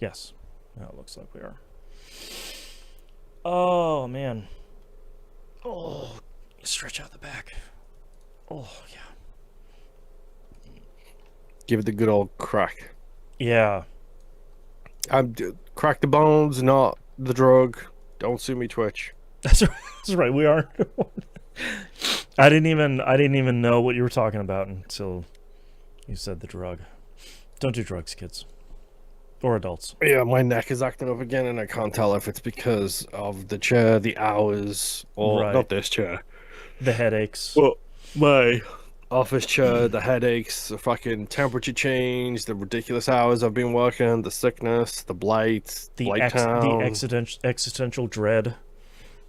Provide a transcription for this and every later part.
Yes. Now it looks like we are. Oh, man. Oh, stretch out the back. Oh, yeah. Give it the good old crack. Yeah. Crack the bones, not the drug. Don't sue me, Twitch. That's right. We are. I didn't even know what you were talking about until you said the drug. Don't do drugs, kids. Or adults. Yeah, my neck is acting up again, and I can't tell if it's because of the chair, the hours, or Right. not this chair. The headaches. Well, my office chair, the headaches, the fucking temperature change, the ridiculous hours I've been working, the sickness, the blight The town. existential dread.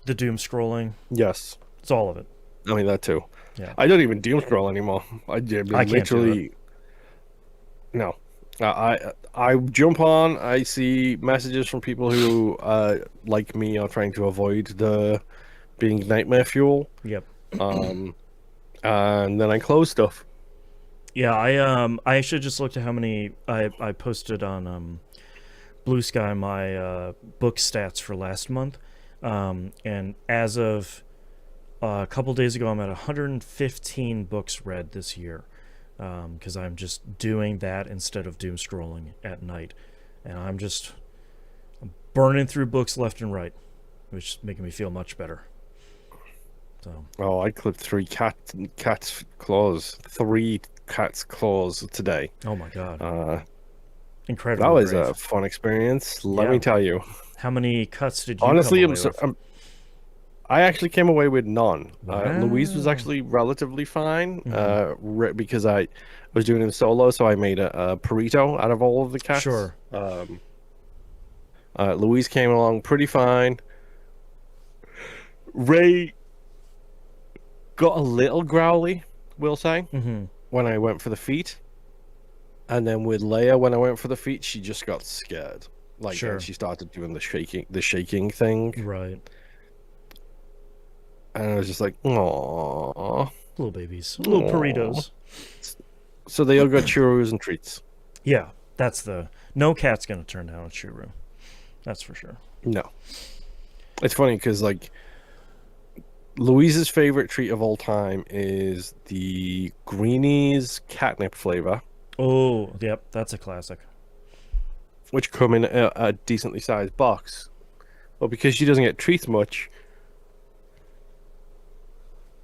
The doom scrolling. Yes, It's all of it. I mean that too. Yeah. I don't even doom scroll anymore. I I mean, can't do it. literally no. I jump on. I see messages from people who like me are trying to avoid the being nightmare fuel. Yep. Um, and then I close stuff. Yeah, I actually just looked at how many I posted on Blue Sky my book stats for last month. And as of a couple days ago, I'm at 115 books read this year. Because I'm just doing that instead of doom scrolling at night. And I'm burning through books left and right, which is making me feel much better. So, Oh, I clipped cat's claws, 3 cat's claws today. oh my God. That Incredibly was a brave. fun experience. Let me Yeah. tell you. How many cuts did you come Honestly, away with? I actually came away with none. Louise was Wow. actually relatively fine Hmm. because I was doing it solo, so I made a burrito out of all of the cats. Sure. Louise came along pretty fine. Ray got a little growly, we'll say, Hmm. when I went for the feet. And then with Leia, when I went for the feet, she just got scared. Like, and Sure. she started doing the shaking thing. Right. And I was just like, "Aww, Little babies. Little aww." burritos. So they all got churros and treats. Yeah. That's the. No cat's going to turn down a churro. That's for sure. No, it's funny because like Louise's favorite treat of all time is the Greenies catnip flavor, Oh, yep. That's a classic. which come in a decently sized box. But because she doesn't get treats much,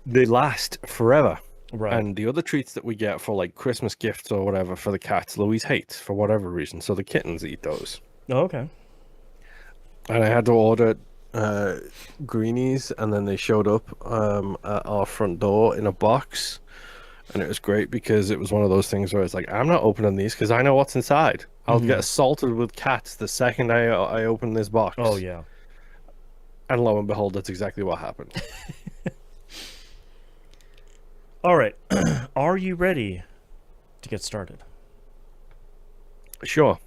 they last forever. Right. And the other treats that we get for like Christmas gifts or whatever for the cats, Louise hates for whatever reason. So the kittens eat those. Oh, okay. And I had to order uh, greenies, and then they showed up at our front door in a box. And it was great because it was one of those things where it's like, I'm not opening these because I know what's inside. I'll get Hmm. assaulted with cats the second I open this Oh, box. yeah. And lo and behold, that's exactly what happened. All right. Are you ready to get started? Sure.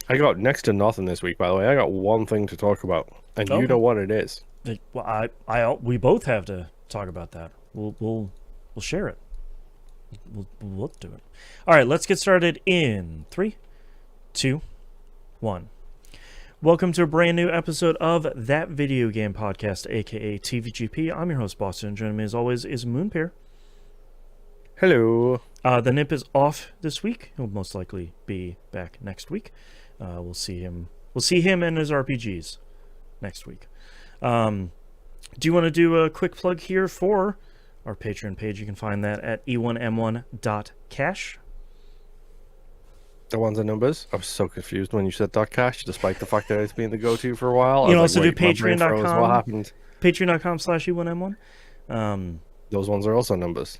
I got next to nothing this week, by the way. I got one thing to talk about, and you Okay. know what it is. Well, we both have to talk about that. We'll share it. We'll do it. All right, let's get started in 3, 2, 1. Welcome to a brand new episode of That Video Game Podcast, aka TVGP. I'm your host, Boston. Joining me as always is Moonpear. Hello. The Nip is off this week. He'll most likely be back next week. We'll see him. We'll see him and his RPGs next week. Do you want to do a quick plug here for our Patreon page? You can find that at e1m1.cash. The ones and numbers. I was so confused when you said .cash, despite the fact that it's been the go-to for a while. You can I also was like, do wait, my brain froze. What patreon.com, happened? patreon.com/e1m1. Those ones are also numbers.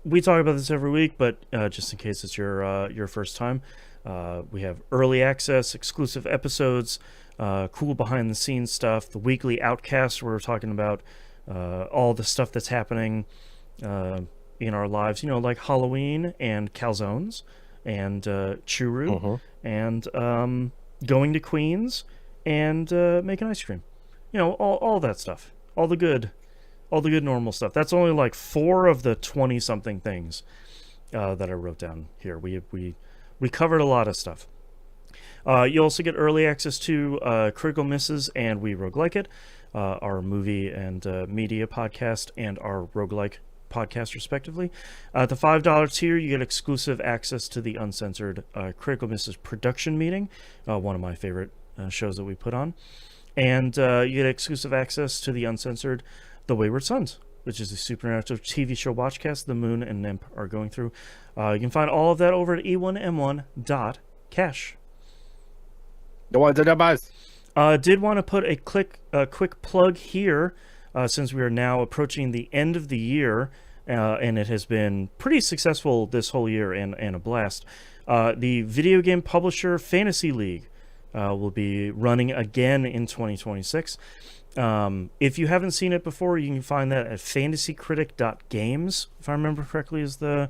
We talk about this every week, but just in case it's your first time, we have early access, exclusive episodes, cool behind the scenes stuff, the weekly outcast where we're talking about all the stuff that's happening in our lives, like Halloween and calzones and churu and going to Queens and making ice cream. All that stuff. All the good normal stuff. That's only like 4 of the 20 something things that I wrote down here. We covered a lot of stuff. You also get early access to Critical Misses and We Roguelike It, our movie and media podcast, and our roguelike podcast, respectively. At the $5 tier, you get exclusive access to the uncensored Critical Misses production meeting, one of my favorite shows that we put on. And you get exclusive access to the uncensored The Wayward Sons, which is the supernatural TV show watchcast the Moon and Nimp are going through. You can find all of that over at e1m1.cash. Did want to put a quick plug here, since we are now approaching the end of the year, and it has been pretty successful this whole year and a blast. The video game publisher Fantasy League will be running again in 2026. If you haven't seen it before, you can find that at fantasycritic.games, if I remember correctly, is the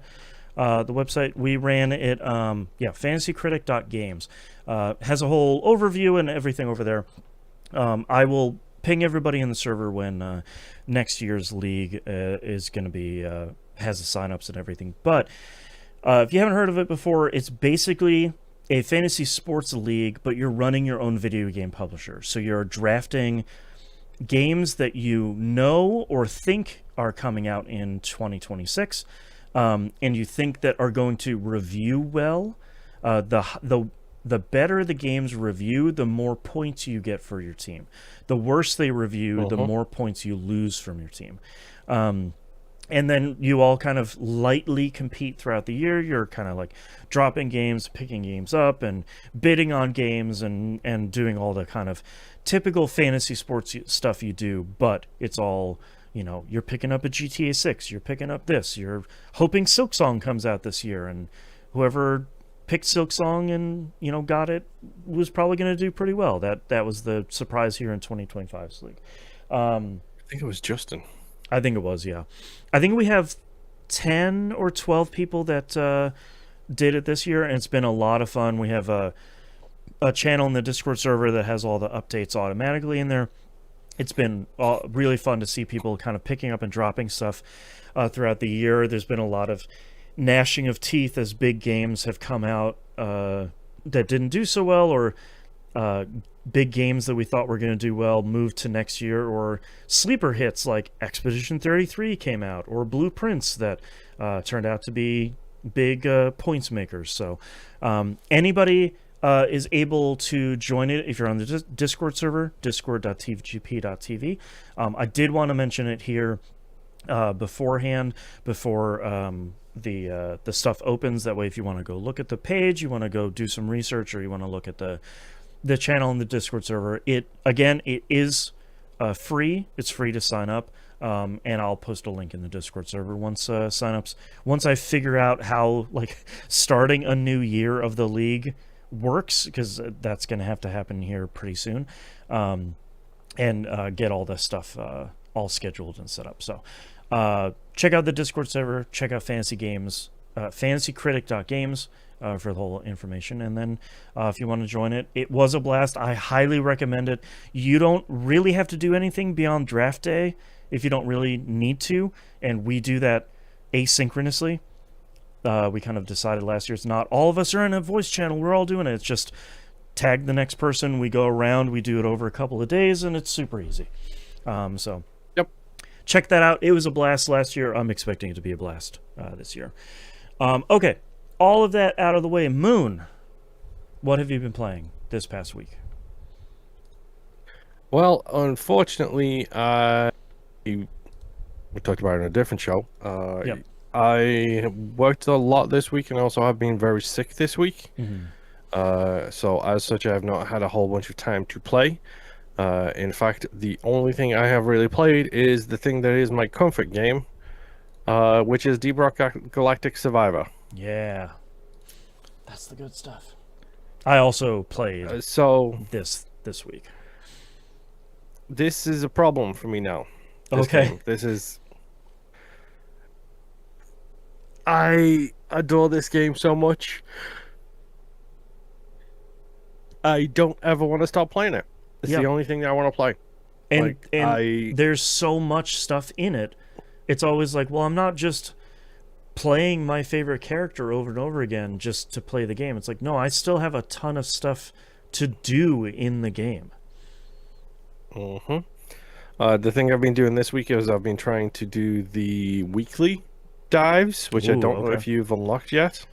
website. We ran it, fantasycritic.games. Has a whole overview and everything over there. I will ping everybody in the server when next year's league is going to be has the signups and everything. But if you haven't heard of it before, it's basically a fantasy sports league, but you're running your own video game publisher. So you're drafting games that you know or think are coming out in 2026, and you think that are going to review well. The better the games review, the more points you get for your team. The worse they review, the more points you lose from your team. And then you all kind of lightly compete throughout the year. You're kind of like dropping games, picking games up, and bidding on games, and doing all the kind of typical fantasy sports stuff you do. But it's all, you're picking up a GTA 6. You're picking up this. You're hoping Silksong comes out this year. And whoever picked Silksong and, got it was probably going to do pretty well. That was the surprise here in 2025's league. I think it was Justin. I think it was, yeah. I think we have 10 or 12 people that did it this year, and it's been a lot of fun. We have a channel in the Discord server that has all the updates automatically in there. It's been really fun to see people kind of picking up and dropping stuff throughout the year. There's been a lot of gnashing of teeth as big games have come out that didn't do so well, or big games that we thought were going to do well moved to next year, or sleeper hits like Expedition 33 came out, or Blueprints that turned out to be big points makers. So anybody is able to join it if you're on the Discord server, discord.tvgp.tv. I did want to mention it here beforehand, before the stuff opens. That way, if you want to go look at the page, you want to go do some research, or you want to look at the channel in the Discord server, it is free. It's free to sign up, and I'll post a link in the Discord server once once I figure out how starting a new year of the league works, because that's going to have to happen here pretty soon, and get all this stuff all scheduled and set up. So check out the Discord server, check out fantasycritic.games for the whole information. And then if you want to join it, it was a blast. I highly recommend it. You don't really have to do anything beyond draft day if you don't really need to, and we do that asynchronously. We kind of decided last year it's not all of us are in a voice channel, we're all doing it. It's just tag the next person, we go around, we do it over a couple of days, and it's super easy. So yep, check that out. It was a blast last year. I'm expecting it to be a blast this year. Okay, all of that out of the way. Moon, what have you been playing this past week? Well, unfortunately, we talked about it in a different show. Yep. I worked a lot this week, and also have been very sick this week. So as such, I have not had a whole bunch of time to play. In fact, the only thing I have really played is the thing that is my comfort game, which is Deep Rock Galactic Survivor. Yeah, that's the good stuff. I also played this week. This is a problem for me now. Okay. I adore this game so much. I don't ever want to stop playing it. It's the only thing that I want to play. And there's so much stuff in it. It's always like, well, I'm not just playing my favorite character over and over again just to play the game. It's like, no, I still have a ton of stuff to do in the game. hmm The thing I've been doing this week is I've been trying to do the weekly dives, which I Ooh, don't know okay. if you've unlocked yet.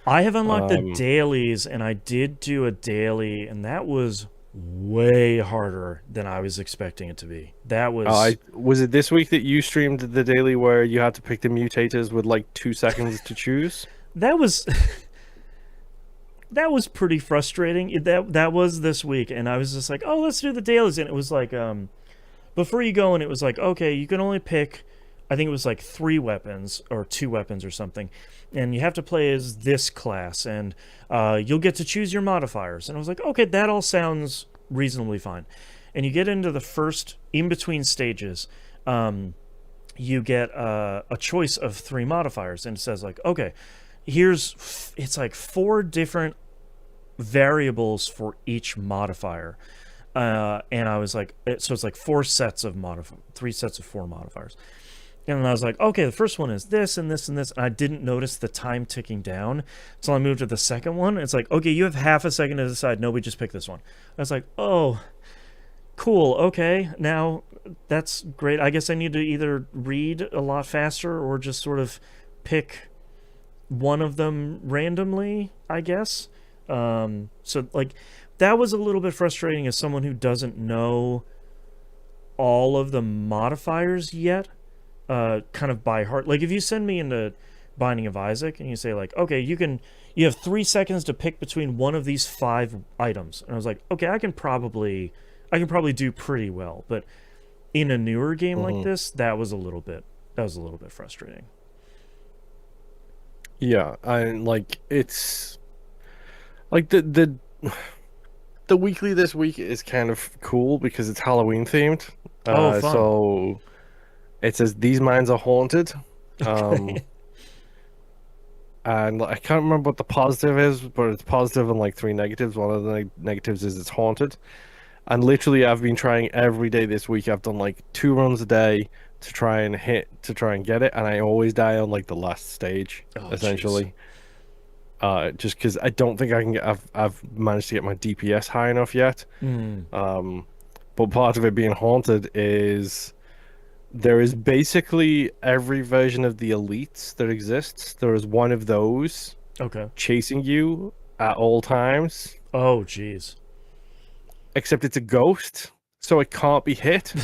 I have unlocked the Um, dailies, and I did do a daily, and that was way harder than I was expecting it to be. That was I was it this week that you streamed the daily where you had to pick the mutators with like 2 seconds to choose? that was that was pretty frustrating. That was this week, and I was just like, oh, let's do the dailies, and it was like before you go in, it was like, okay, you can only pick, I think it was like 3 weapons or 2 weapons or something, and you have to play as this class, and you'll get to choose your modifiers. And I was like, okay, that all sounds reasonably fine. And you get into the first in between stages. You get a choice of 3 modifiers, and it says like, okay, it's like 4 different variables for each modifier. And I was like, so it's like 3 sets of 4 modifiers. And I was like, okay, the first one is this and this and this. And I didn't notice the time ticking down. So I moved to the second one. It's like, okay, you have half a second to decide. No, we just pick this one. I was like, oh, cool. Okay, now that's great. I guess I need to either read a lot faster or just sort of pick one of them randomly, I guess. So like that was a little bit frustrating as someone who doesn't know all of the modifiers yet, kind of by heart. Like if you send me into Binding of Isaac and you say like, okay, you have 3 seconds to pick between one of these 5 items, and I was like, okay, I can probably do pretty well, but in a newer game like hmm this, that was a little bit frustrating. Yeah, and like it's like the weekly this week is kind of cool because it's Halloween themed. Oh, fun. So it says these mines are haunted. Um, Okay. and I can't remember what the positive is, but it's positive and like 3 negatives. One of the negatives is it's haunted. And literally, I've been trying every day this week. I've done like 2 runs a day to try and get it, and I always die on like the last stage, Oh, jeez. essentially. Just because I don't think I can get. I've managed to get my DPS high enough yet. Hmm. Um, but part of it being haunted is there is basically every version of the elites that exists. There is one of those Okay. chasing you at all times, Oh, jeez. except it's a ghost, so it can't be hit.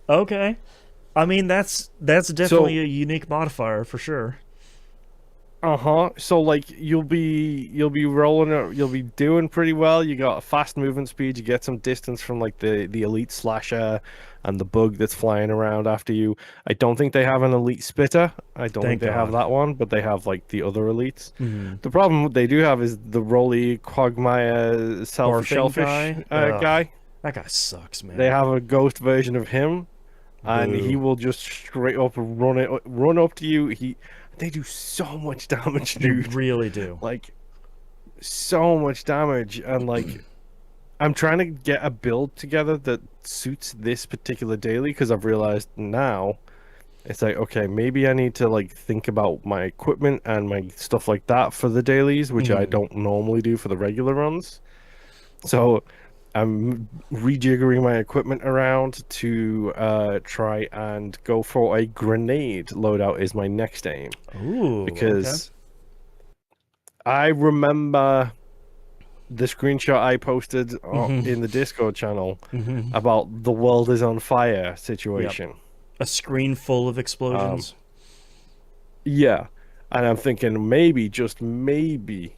Okay. I mean, that's definitely So a unique modifier for sure. uh-huh. So like you'll be rolling it, you'll be doing pretty well. You got a fast movement speed, you get some distance from like the elite slasher and the bug that's flying around after you. I don't think they have an elite spitter. I don't think Thank they have God. that one, but they have like the other elites. Hmm. The problem they do have is the Roly Quagmire self Barfing shellfish guy. Ugh. guy. That guy sucks, They man. have a ghost version of him, and he Boo. will just straight up run up to you. They do so much damage, They dude. really do. Like so much damage, and like I'm trying to get a build together that suits this particular daily because I've realized now it's like okay, maybe I need to like think about my equipment and my stuff like that for the dailies, which I Hmm. don't normally do for the regular runs. So I'm rejiggering my equipment around to try and go for a grenade loadout is my next aim Ooh, okay. because I remember the screenshot I posted Hmm. in the Discord channel Hmm. about the world is on fire Yep. situation. A screen full of Um, explosions. yeah, and I'm thinking maybe, just maybe,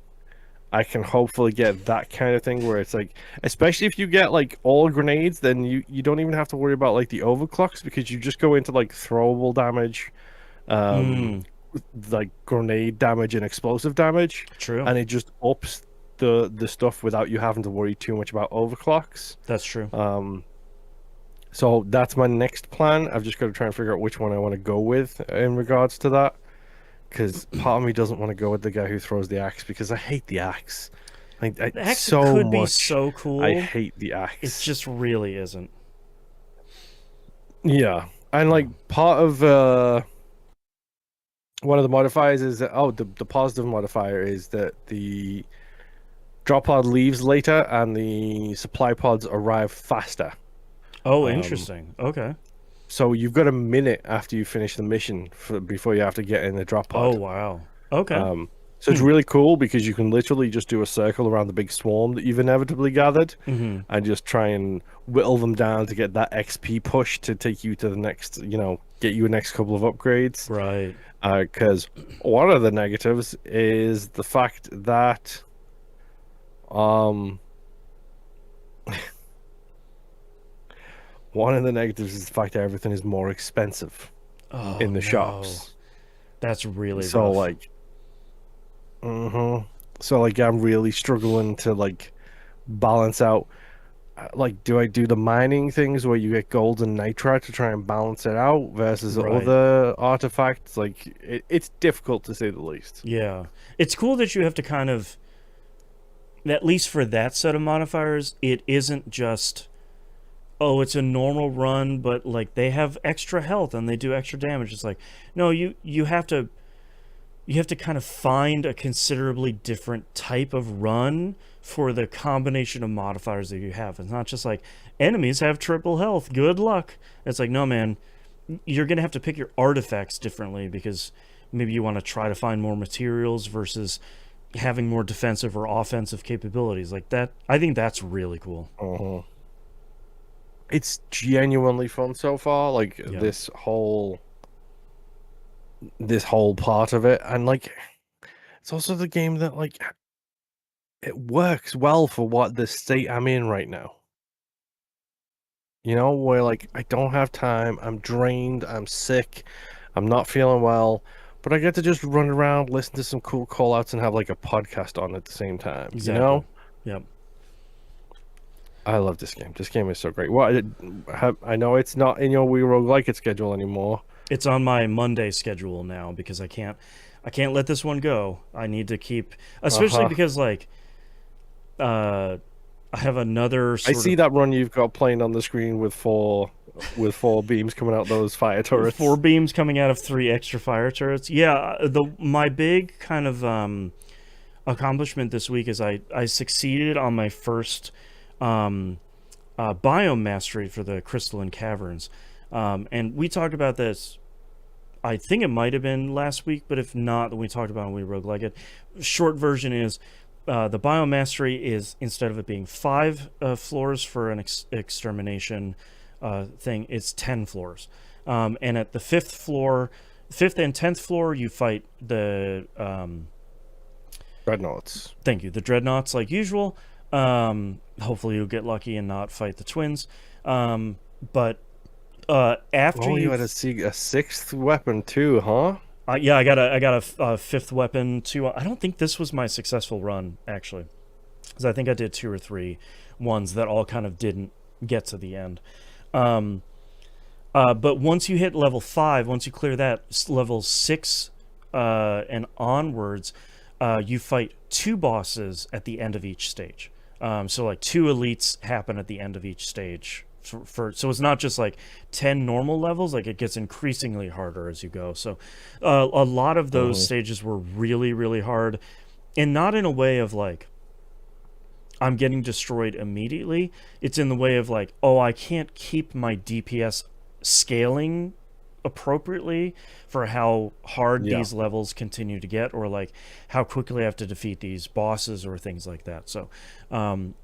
I can hopefully get that kind of thing where it's like, especially if you get like all grenades, then you don't even have to worry about like the overclocks because you just go into like throwable damage, um, Mm, like grenade damage and explosive damage, true. and it just ups the stuff without you having to worry too much about overclocks. That's true. Um, so that's my next plan. I've just got to try and figure out which one I want to go with in regards to that. Because part of me doesn't want to go with the guy who throws the axe because I hate the axe. Like The axe so could be much. so I cool. hate the It axe. just really isn't. Yeah. And like Yeah. part of one of the modifiers is that the positive modifier is that the drop pod leaves later and the supply pods arrive faster. Oh, Um, interesting. Okay. so you've got a minute after you finish the mission before you have to get in the drop Oh, pod. wow. Okay. Um, so it's Hmm. really cool because you can literally just do a circle around the big swarm that you've inevitably gathered Hmm. and just try and whittle them down to get that XP push to take you to the next, get you a next couple of upgrades. Right. Because one of the negatives is the fact that um one of the negatives is the fact that everything is more expensive Oh, in the no. shops. That's really So rough. like, so like I'm really struggling to like balance out. Like, do I do the mining things where you get gold and nitrite to try and balance it out versus Right. other artifacts? Like, it's difficult to say the least. Yeah. It's cool that you have to kind of, at least for that set of modifiers, it isn't just, oh, it's a normal run, but like they have extra health and they do extra damage. It's like, no, you have to kind of find a considerably different type of run for the combination of modifiers that you have. It's not just like enemies have triple health. Good luck. It's like, no, man, you're going to have to pick your artifacts differently because maybe you want to try to find more materials versus having more defensive or offensive capabilities like that. I think that's really cool. uh It's genuinely fun so far. Like Yeah. this whole part of it, and like it's also the game that like it works well for what the state I'm in right now. Where like I don't have time, I'm drained, I'm sick, I'm not feeling well, but I get to just run around, listen to some cool call outs, and have like a podcast on at the same time, you Exactly. know? Yep. I love this game. This game is so great. Well, I know it's not in your We Roguelike It schedule anymore. It's on my Monday schedule now because I can't let this one go. I need to keep, especially Uh-huh. because like uh I have another I sort see of that run you've got playing on the screen with four beams coming out those fire four turrets. beams coming out of three extra fire turrets. Yeah, the my big kind of accomplishment this week is I succeeded on my first um biome mastery for the crystalline caverns. And we talked about this, I think it might have been last week, but if not, then we talked about it when we roguelike it. Short version is the biomastery is, instead of it being five floors for an extermination thing, it's 10 floors. And at the fifth and 10th floor, you fight the, Dreadnoughts. thank you, the dreadnoughts like usual. Hopefully, you'll get lucky and not fight the twins. But after Oh, you you had a sixth weapon too, huh? yeah, I got a fifth weapon too. I don't think this was my successful run actually, because I think I did two or three ones that all kind of didn't get to the end. Um, but once you hit level 5, once you clear that, level 6 and onwards, you fight two bosses at the end of each stage. So like two elites happen at the end of each stage. So it's not just like 10 normal levels, like it gets increasingly harder as you go. So a lot of those Mhm. stages were really really hard, and not in a way of like I'm getting destroyed immediately. It's in the way of like, oh, I can't keep my DPS scaling appropriately for how hard Yeah. these levels continue to get, or like how quickly I have to defeat these bosses or things like that. So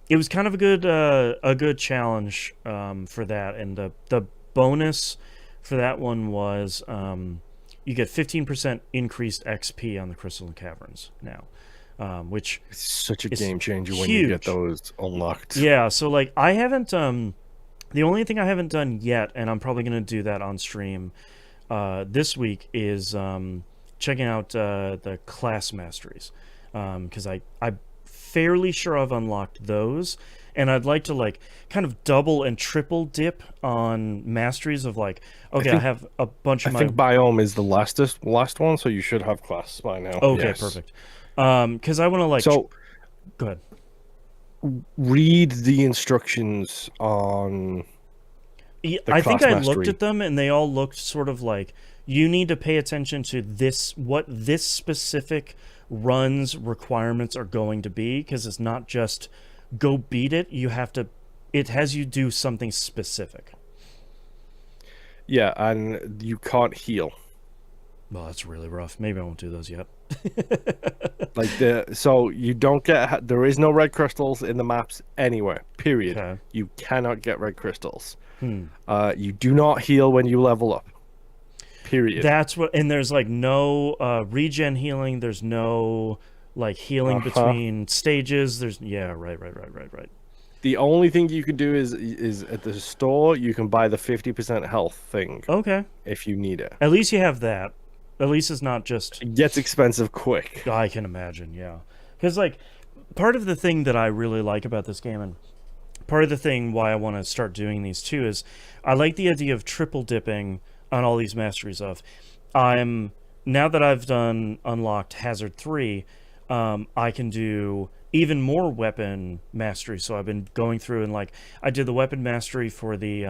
it was kind of a good challenge for that, and the bonus for that one was you get 15% increased XP on the Crystalline Caverns now, which It's such a is game changer when you get huge. those unlocked. Yeah, so like I haven't the only thing I haven't done yet, and I'm probably gonna do that on stream this week, is checking out the class masteries, because I'm fairly sure I've unlocked those, and I'd like to like kind of double and triple dip on masteries of like, I okay, I think have a bunch I of my think biome is the last one, so you should have class by now. okay, Yes. perfect, because I want to like So go ahead. read the instructions on The I think class I looked mastery. at them and they all looked sort of like you need to pay attention to this, what this specific run's requirements are going to be, because it's not just go beat it. You have to, it has you do something specific. Yeah, and you can't heal. Well, that's really rough. Maybe I won't do those yet. So you don't get, there is no red crystals in the maps anywhere, period. Okay. You cannot get red crystals. Hmm. You do not heal when you level up, period. That's what, and there's like no regen healing. There's no like healing Uh-huh. between stages. There's, yeah, right. The only thing you can do is at the store you can buy the 50% health thing Okay. if you need it. At least you have that. At least it's not just, It gets expensive quick. I can imagine, yeah. Because, like, part of the thing that I really like about this game, and part of the thing why I want to start doing these too, is I like the idea of triple dipping on all these masteries of. Now that I've done unlocked Hazard 3, I can do even more weapon mastery. So I've been going through and, like, I did the weapon mastery for the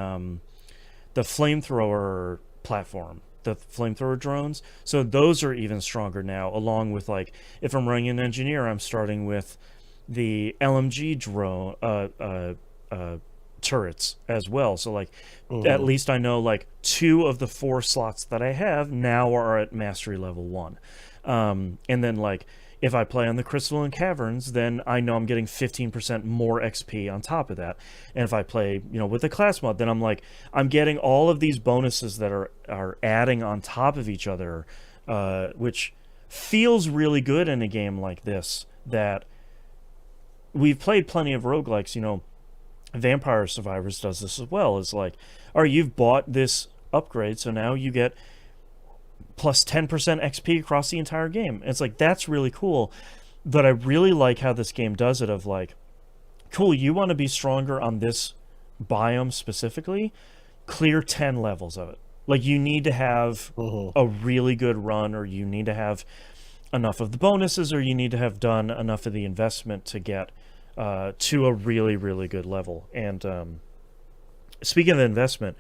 flamethrower platform, the flamethrower drones. So those are even stronger now, along with, like, if I'm running an engineer, I'm starting with the LMG drone turrets as well. So, like, at least I know, like, 2 of the 4 slots that I have now are at mastery level 1. And then, like, if I play on the Crystalline Caverns, then I know I'm getting 15% more XP on top of that. And if I play, with the class mod, then I'm getting all of these bonuses that are adding on top of each other, which feels really good in a game like this. That we've played plenty of roguelikes. Vampire Survivors does this as well. It's like, all right, you've bought this upgrade, so now you get plus 10% XP across the entire game. It's like, that's really cool. But I really like how this game does it of, like, cool, you want to be stronger on this biome specifically, clear 10 levels of it. Like, you need to have a really good run, or you need to have enough of the bonuses, or you need to have done enough of the investment to get to a really, really good level. And speaking of investment,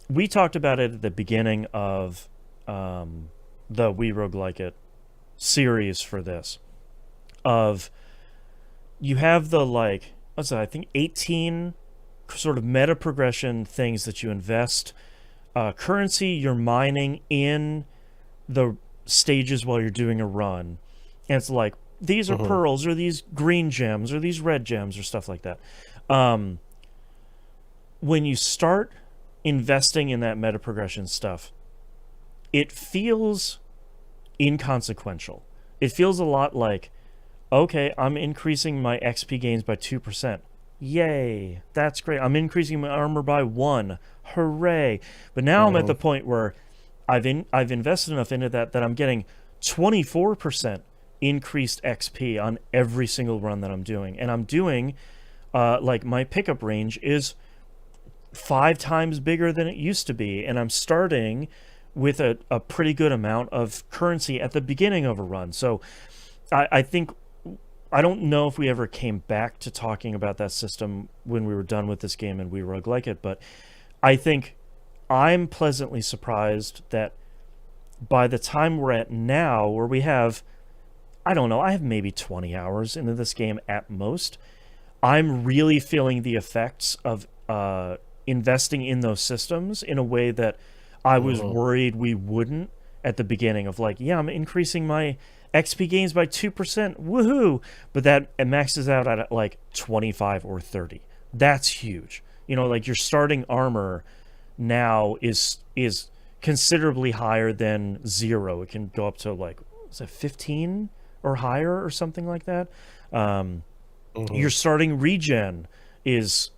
we talked about it at the beginning of the We Roguelike It series for this. Of, you have the, like, what's that? I think 18 sort of meta progression things that you invest. Currency you're mining in the stages while you're doing a run. And it's like, these are pearls, or these green gems, or these red gems, or stuff like that. When you start investing in that meta progression stuff, it feels inconsequential. It feels a lot like, okay, I'm increasing my XP gains by 2%. Yay, that's great. I'm increasing my armor by 1. Hooray. But now I'm at the point where I've invested enough into that I'm getting 24% increased XP on every single run that I'm doing. And I'm doing, like, my pickup range is 5 times bigger than it used to be, and I'm starting with a pretty good amount of currency at the beginning of a run. So I think, I don't know if we ever came back to talking about that system when we were done with this game and We Roguelike It, but I think I'm pleasantly surprised that by the time we're at now, where we have, I don't know, I have maybe 20 hours into this game at most, I'm really feeling the effects of investing in those systems in a way that I was worried we wouldn't at the beginning of, like, yeah, I'm increasing my XP gains by 2%, woohoo, but that it maxes out at like 25 or 30. That's huge. Like, your starting armor now is considerably higher than 0. It can go up to, like, is it 15 or higher or something like that. Your starting regen is,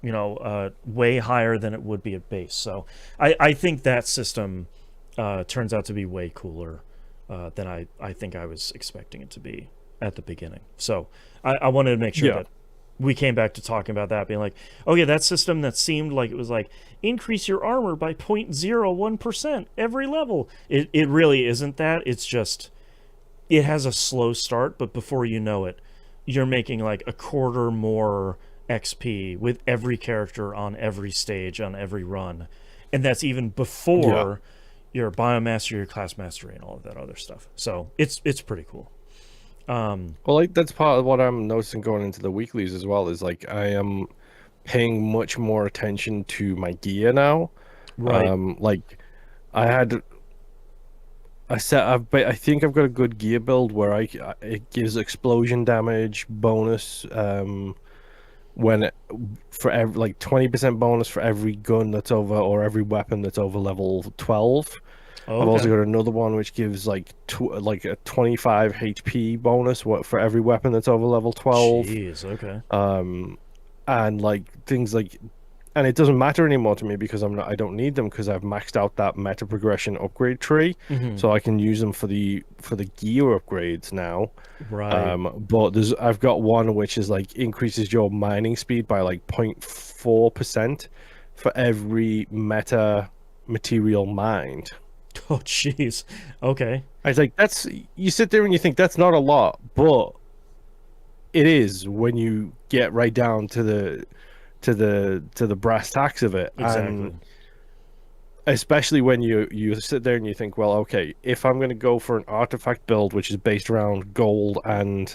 way higher than it would be at base. So I think that system turns out to be way cooler than I think I was expecting it to be at the beginning. So I wanted to make sure that we came back to talking about that, being like, oh yeah, that system that seemed like it was like, increase your armor by 0.01% every level. It really isn't that. It's just, it has a slow start, but before you know it, you're making like a quarter more XP with every character on every stage on every run, and that's even Yeah. before your biomastery, your class mastery, and all of that other stuff. So it's pretty cool. Well, like that's part of what I'm noticing going into the weeklies as well is like I am paying much more attention to my gear now. Right. Like I had I think I've got a good gear build where it gives explosion damage bonus when it, for every like 20% bonus for every gun that's over or every weapon that's over level 12. Oh, I've also okay. got another one which gives like a 25 HP bonus for every weapon that's over level 12. Jeez. Okay. Um and like things like and it doesn't matter anymore to me because I don't need them because I've maxed out that meta progression upgrade tree, Hmm. so I can use them for the gear upgrades now. Right. But I've got one which is like increases your mining speed by like 0.4% for every meta material mined. Oh, jeez. Okay. I was like, that's you sit there and you think that's not a lot, but it is when you get right down to the brass tacks of it. And Exactly. especially when you sit there and you think, well, okay, if I'm going to go for an artifact build which is based around gold and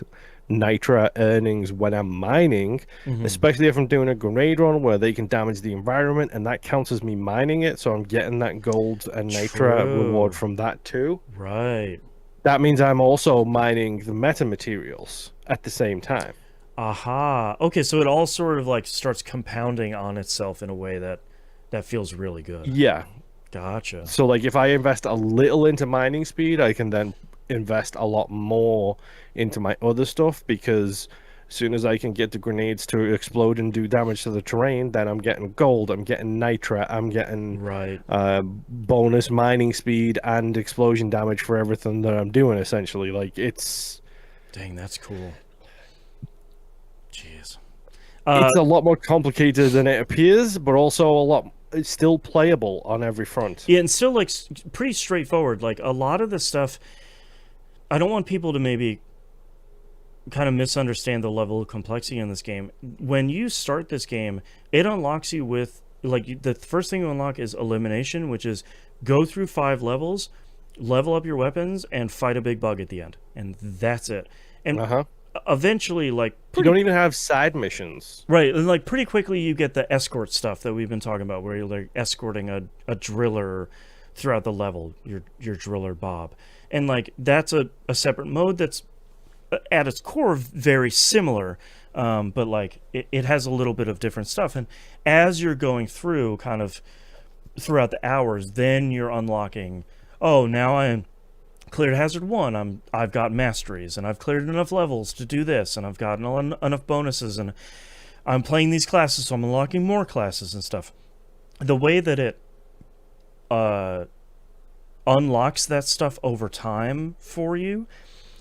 nitra earnings when I'm mining, Hmm. especially if I'm doing a grenade run where they can damage the environment and that counts as me mining it, so I'm getting that gold and nitra reward True. from that too. Right. That means I'm also mining the meta materials at the same time. Aha. Okay, so it all sort of like starts compounding on itself in a way that feels really good. Yeah. Gotcha. So like if I invest a little into mining speed, I can then invest a lot more into my other stuff because as soon as I can get the grenades to explode and do damage to the terrain, then I'm getting gold, I'm getting nitra, I'm getting Right. bonus mining speed and explosion damage for everything that I'm doing essentially. Like Dang, that's cool. Jeez. it's a lot more complicated than it appears, but also a lot it's still playable on every front. Yeah, and still like pretty straightforward. Like a lot of the stuff, I don't want people to maybe kind of misunderstand the level of complexity in this game. When you start this game, it unlocks you with the first thing you unlock is elimination, which is go through 5 levels, level up your weapons, and fight a big bug at the end, and that's it. And Uh-huh. eventually, like You pretty don't even have side missions. right, and like pretty quickly, you get the escort stuff that we've been talking about, where you're like escorting a driller throughout the level, your driller Bob, and like that's a separate mode that's at its core very similar, but like it has a little bit of different stuff. And as you're going through kind of throughout the hours, then you're unlocking, oh, now I'm cleared hazard 1, I've got masteries and I've cleared enough levels to do this, and I've gotten enough bonuses, and I'm playing these classes, so I'm unlocking more classes and stuff. The way that it uh unlocks that stuff over time for you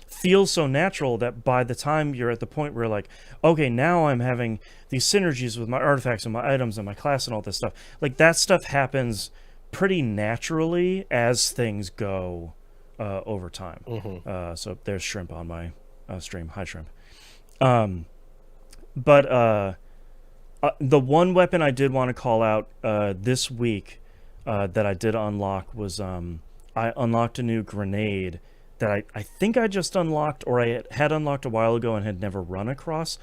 feels so natural that by the time you're at the point where like, okay, now I'm having these synergies with my artifacts and my items and my class and all this stuff, like that stuff happens pretty naturally as things go over time. Hmm. So there's shrimp on my stream. Hi, shrimp. um, but the one weapon I did want to call out this week that I did unlock was I unlocked a new grenade that I think I just unlocked, or I had unlocked a while ago and had never run across.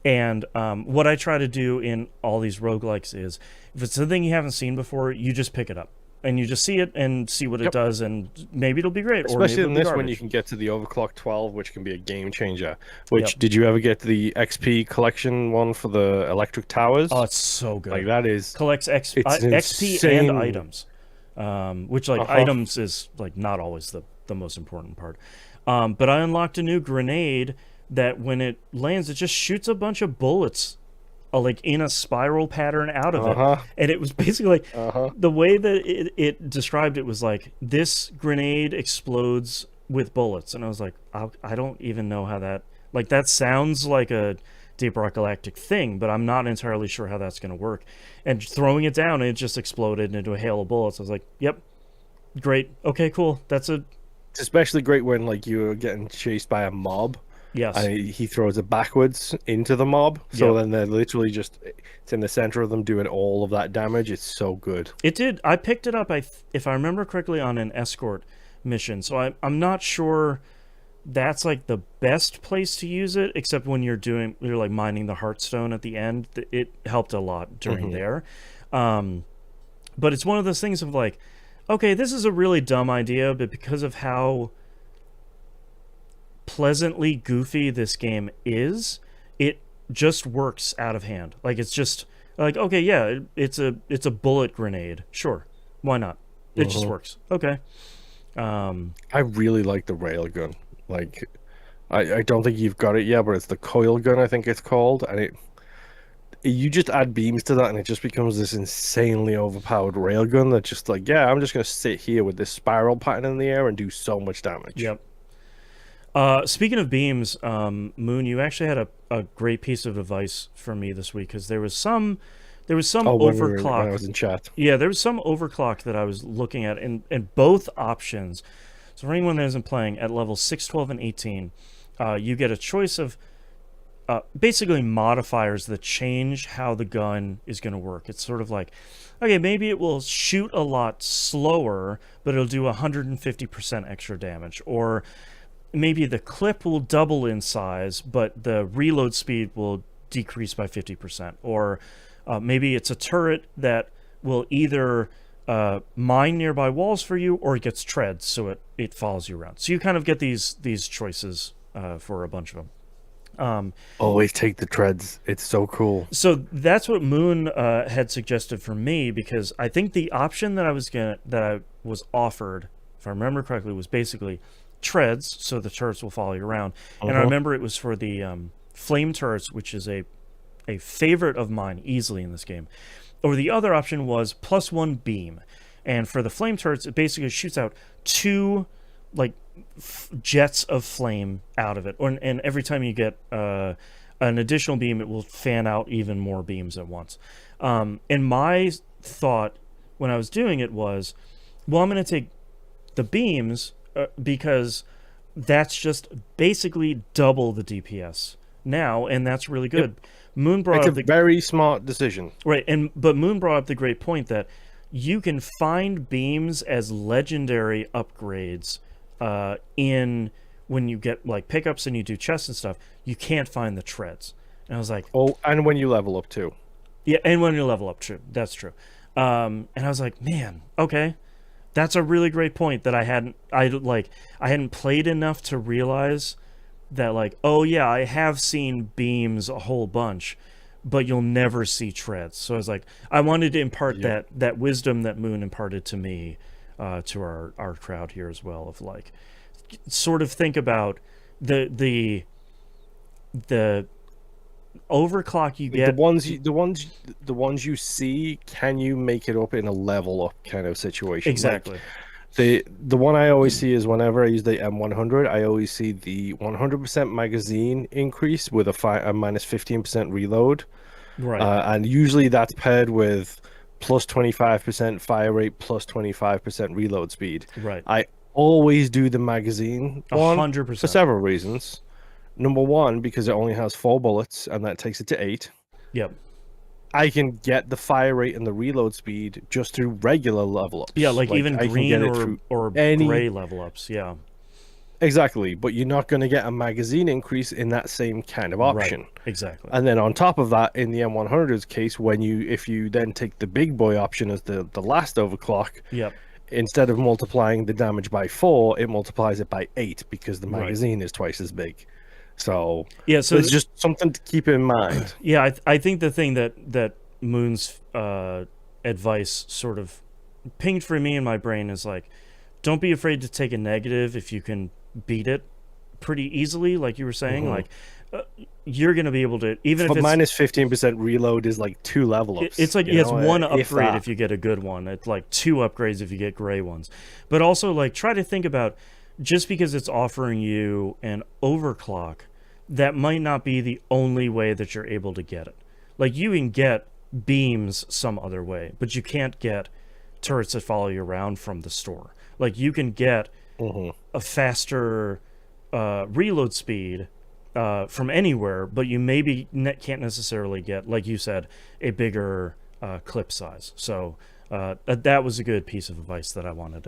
And what I try to do in all these roguelikes is, if it's something you haven't seen before, you just pick it up. And you just see it and see what it Yep. does, and maybe it'll be great, or maybe Especially it'll in be this when you garbage. can get to the overclock 12, which can be a game changer. Yep. Which did you ever get the XP collection one for the electric Oh, towers? it's so Like good. that is Collects it's XP and insane. items, which like Uh-huh. items is like not always the most important part. But I unlocked a new grenade that when it lands, it just shoots a bunch of bullets, like in a spiral pattern out of it. Uh-huh. And it was basically like Uh-huh. the way that it described it was like, this grenade explodes with bullets, and I was like, I don't even know how that, like, that sounds like a Deep Rock Galactic thing, but I'm not entirely sure how that's going to work. And throwing it down, it just exploded into a hail of bullets. I was like, yep, great, okay, cool. That's a It's especially great when like you're getting chased by a mob Yes. and he throws it backwards into the mob. So Yep. then they're literally just it's in the center of them doing all of that damage. It's so good. It did. I picked it up. If I remember correctly, on an escort mission. So I'm not sure that's like the best place to use it, except when you're like mining the Heartstone at the end. It helped a lot during there. But it's one of those things of like, okay, this is a really dumb idea, but because of how pleasantly goofy this game is, it just works out of hand. Like it's just like, okay, yeah, it's a bullet grenade. Sure, why not? It just works. Okay. I really like the railgun. Like, I don't think you've got it yet, but it's the coil gun, I think it's called, and you just add beams to that, and it just becomes this insanely overpowered railgun that just like, yeah, I'm just gonna sit here with this spiral pattern in the air and do so much damage. Yep. Speaking of beams, Moon, you actually had a great piece of advice for me this week, because there was some Oh, overclock. when I was in chat. Yeah, there was some overclock that I was looking at in both options. So for anyone that isn't playing, at level 6, 12, and 18, you get a choice of basically modifiers that change how the gun is going to work. It's sort of like, okay, maybe it will shoot a lot slower, but it'll do 150% extra damage. Or maybe the clip will double in size, but the reload speed will decrease by 50%. Or maybe it's a turret that will either mine nearby walls for you, or it gets treads, so it follows you around. So you kind of get these choices for a bunch of them. Always take the treads. It's so cool. So that's what Moon had suggested for me, because I think the option that I was offered, if I remember correctly, was basically treads, so the turrets will follow you around. And I remember it was for the flame turrets, which is a favorite of mine easily in this game. Or the other option was +1 beam, and for the flame turrets, it basically shoots out 2 like jets of flame out of it, and every time you get an additional beam, it will fan out even more beams at once. And my thought when I was doing it was, well, I'm going to take the beams because that's just basically double the DPS now, and that's really good. Yep. Moon brought up a very smart decision, right? But Moon brought up the great point that you can find beams as legendary upgrades in when you get like pickups and you do chests and stuff. You can't find the treads, and I was like, oh, and when you level up too. Yeah, and when you level up, true, that's true. And I was like, man, okay, that's a really great point that I hadn't played enough to realize that, like, oh yeah, I have seen beams a whole bunch, but you'll never see treads. So I was like, I wanted to impart that wisdom that Moon imparted to me, to our crowd here as well, of like, sort of think about the overclock you get. The ones you see, can you make it up in a level up kind of situation? Exactly. Like, the one I always see is whenever I use the M100, I always see the 100% magazine increase with a minus 15% reload. Right. And usually that's paired with plus 25% fire rate, plus 25% reload speed. Right. I always do the magazine 100% for several reasons. Number one, because it only has 4 bullets, and that takes it to 8. Yep. I can get the fire rate and the reload speed just through regular level ups. Yeah, like even green or gray level ups. Yeah. Exactly, but you're not going to get a magazine increase in that same kind of option. Right. Exactly. And then on top of that, in the M100's case, if you then take the big boy option as the last overclock, yep, instead of multiplying the damage by 4, it multiplies it by 8 because the magazine is twice as big. So yeah, so it's just something to keep in mind. Yeah, I think the thing that Moon's advice sort of pinged for me in my brain is like, don't be afraid to take a negative if you can beat it pretty easily, like you were saying. Like you're gonna be able to, even if it's minus 15% reload is like 2 level ups. It's like it's 1 upgrade if you get a good one. It's like 2 upgrades if you get gray ones. But also, like, try to think about, just because it's offering you an overclock, that might not be the only way that you're able to get it. Like, you can get beams some other way, but you can't get turrets that follow you around from the store. Like, you can get a faster reload speed from anywhere, but you maybe can't necessarily get, like you said, a bigger clip size. So that was a good piece of advice that I wanted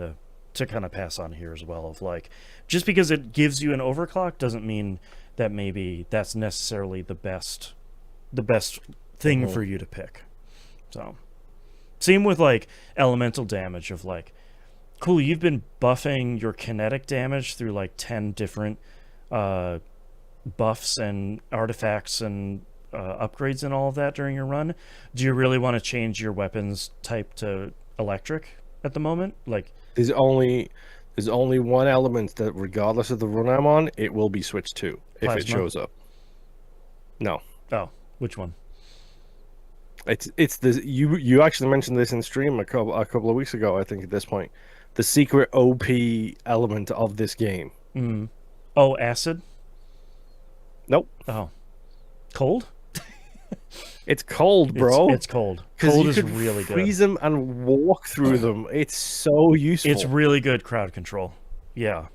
to kind of pass on here as well. Of like, just because it gives you an overclock doesn't mean that maybe that's necessarily the best thing for you to pick. So same with like elemental damage of like, cool, you've been buffing your kinetic damage through like 10 different buffs and artifacts and upgrades and all of that during your run. Do you really want to change your weapons type to electric at the moment? Like, There's only one element that, regardless of the run I'm on, it will be switched to if it plasma? shows up. No, Oh, which one? it's the you actually mentioned this in stream a couple of weeks ago. I think at this point, the secret OP element of this game. Oh, acid? Nope, Oh, cold? it's cold, bro. It's cold. Because Cold you is could really freeze good. them and walk through them. It's so useful. It's really good crowd control. Yeah.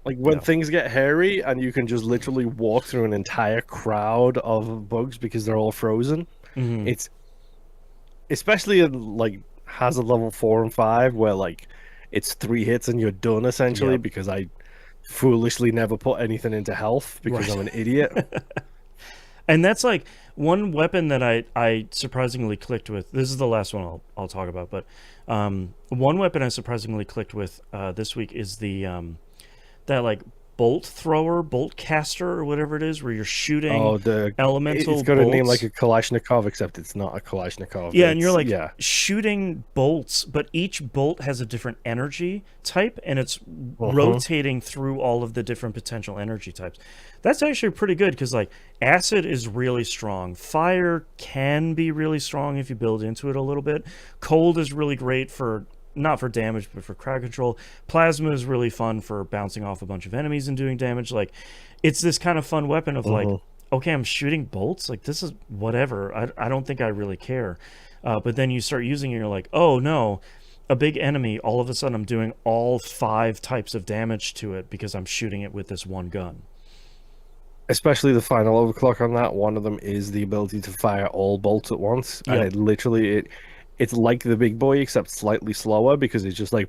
Like when Yeah. things get hairy and you can just literally walk through an entire crowd of bugs because they're all frozen. It's especially in like hazard level 4 and 5 where like it's 3 hits and you're done essentially Yep. because I foolishly never put anything into health because Right. I'm an idiot. And that's like one weapon that I surprisingly clicked with. This is the last one I'll talk about, but one weapon I surprisingly clicked with this week is the that like bolt thrower, bolt caster, or whatever it is, where you're shooting Oh, elemental it's got a name bolts. like a Kalashnikov, except it's not a Kalashnikov. Yeah, and you're like Yeah. shooting bolts, but each bolt has a different energy type, and it's Uh-huh. rotating through all of the different potential energy types. That's actually pretty good because, like, acid is really strong. Fire can be really strong if you build into it a little bit. Cold is really great for not for damage, but for crowd control. Plasma is really fun for bouncing off a bunch of enemies and doing damage. Like, it's this kind of fun weapon of like, okay, I'm shooting bolts. Like, this is whatever. I don't think I really care. But then you start using it, and you're like, oh no, a big enemy. All of a sudden, I'm doing all 5 types of damage to it because I'm shooting it with this one gun. Especially the final overclock on that. One of them is the ability to fire all bolts at once, and Yep. it literally it's like the big boy except slightly slower because it's just like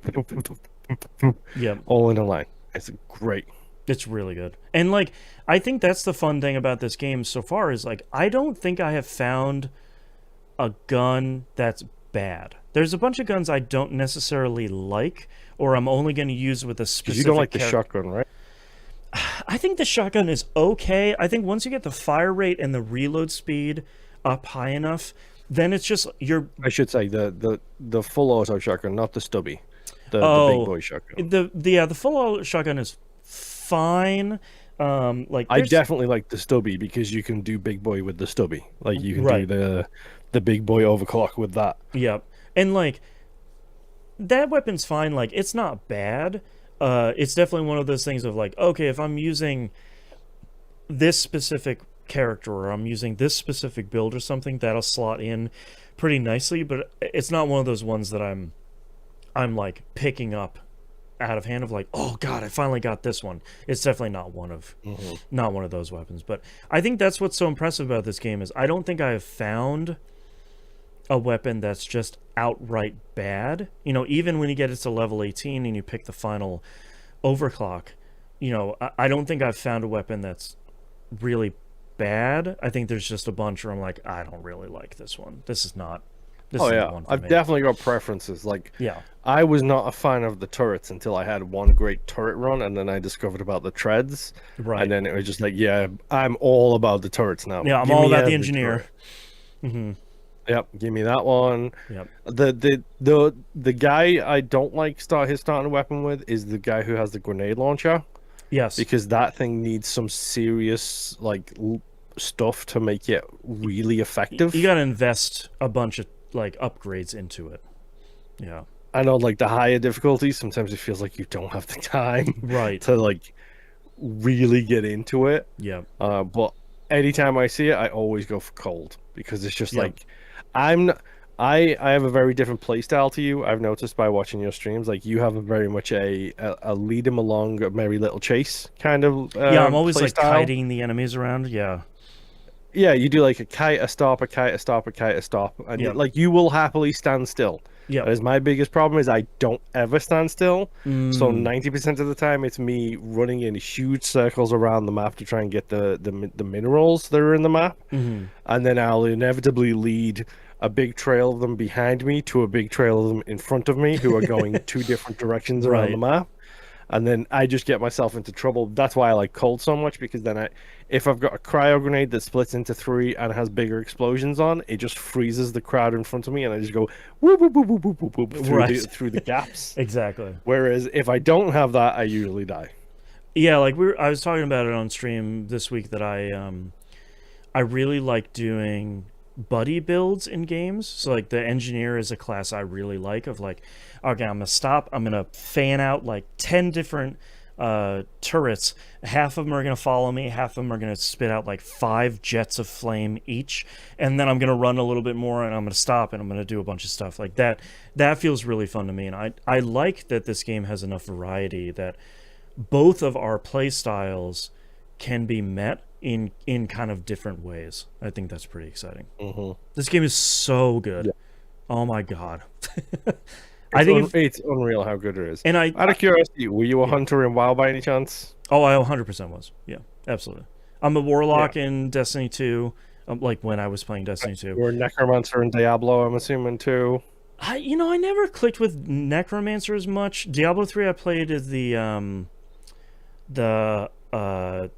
Yep. all in a line. It's great. It's really good. And like, I think that's the fun thing about this game so far is like, I don't think I have found a gun that's bad. There's a bunch of guns I don't necessarily like, or I'm only going to use with a Because specific you don't like the character. shotgun, right? I think the shotgun is okay. I think once you get the fire rate and the reload speed up high enough, then it's just you're I should say the full auto shotgun, not the stubby, the oh big boy shotgun. the full auto shotgun is fine. Like I there's definitely like the stubby because you can do big boy with the stubby. Like you can right. do the big boy overclock with that. Yep. And like that weapon's fine. Like it's not bad. It's definitely one of those things of like, okay, if I'm using this specific character or I'm using this specific build or something, that'll slot in pretty nicely. But it's not one of those ones that I'm like picking up out of hand of like, oh god, I finally got this one. It's definitely not one of those weapons. But I think that's what's so impressive about this game is I don't think I have found a weapon that's just outright bad. You know, even when you get it to level 18 and you pick the final overclock, you know, I don't think I've found a weapon that's really bad. I think there's just a bunch where I'm like, I don't really like this one. This is not Oh the yeah, one for I've me. definitely got preferences. Like Yeah. I was not a fan of the turrets until I had one great turret run, and then I discovered about the treads, Right. and then it was just like, yeah, I'm all about the turrets now. Yeah, I'm Give all me about the every engineer. turret. Yep, give me that one. Yep. The guy I don't like his starting weapon with is the guy who has the grenade launcher Yes. because that thing needs some serious like stuff to make it really effective. You got to invest a bunch of like upgrades into it. Yeah. I know, like the higher difficulties, sometimes it feels like you don't have the time Right. to like really get into it. Yeah. But anytime I see it, I always go for cold because it's just Yeah. like I'm I have a very different play style to you. I've noticed by watching your streams, like you have a very much a lead them along a merry little chase kind of Yeah, I'm always play like style. kiting the enemies around. Yeah. Yeah, you do like a kite, a stop, a kite, a stop, a kite, a stop, and Yep. like you will happily stand still. Yep. That is my biggest problem is I don't ever stand still. So Mm, 90% of the time it's me running in huge circles around the map to try and get the minerals that are in the map, hmm and then I'll inevitably lead a big trail of them behind me to a big trail of them in front of me who are going two different directions around the Right. map, and then I just get myself into trouble. That's why I like cold so much, because then if I've got a cryo grenade that splits into three and has bigger explosions on, it just freezes the crowd in front of me, and I just go whoop whoop whoop whoop whoop whoop, whoop Right. through the gaps. Exactly. Whereas if I don't have that, I usually die. Yeah, like I was talking about it on stream this week that I really like doing buddy builds in games. So like the engineer is a class I really like of like, okay, I'm gonna stop, I'm gonna fan out like 10 different turrets. Half of them are gonna follow me, half of them are gonna spit out like 5 jets of flame each, and then I'm gonna run a little bit more and I'm gonna stop and I'm gonna do a bunch of stuff like that. That feels really fun to me, and I like that this game has enough variety that both of our play styles can be met in kind of different ways. I think that's pretty exciting. Hmm. This game is so good. Yeah, Oh my god. I think if it's unreal how good it is. and Out of curiosity, were you a yeah. hunter in WoW by any chance? Oh, I 100% was. Yeah, absolutely. I'm a Yeah. warlock in Destiny 2. Like when I was playing Destiny 2. You're a necromancer in Diablo, I'm assuming too. I never clicked with necromancer as much. Diablo 3 I played as the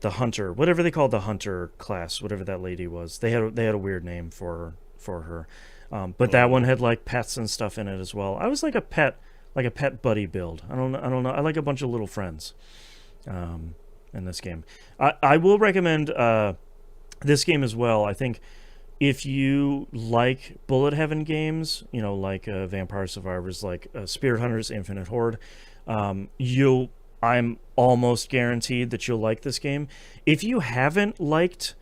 hunter, whatever they called the hunter class, whatever that lady was. They had a weird name for her, but that one had like pets and stuff in it as well. I was like a pet buddy build. I don't know. I like a bunch of little friends, in this game. I will recommend this game as well. I think if you like bullet heaven games, like Vampire Survivors, like Spirit Hunters, Infinite Horde, you'll I'm almost guaranteed that you'll like this game. If you haven't liked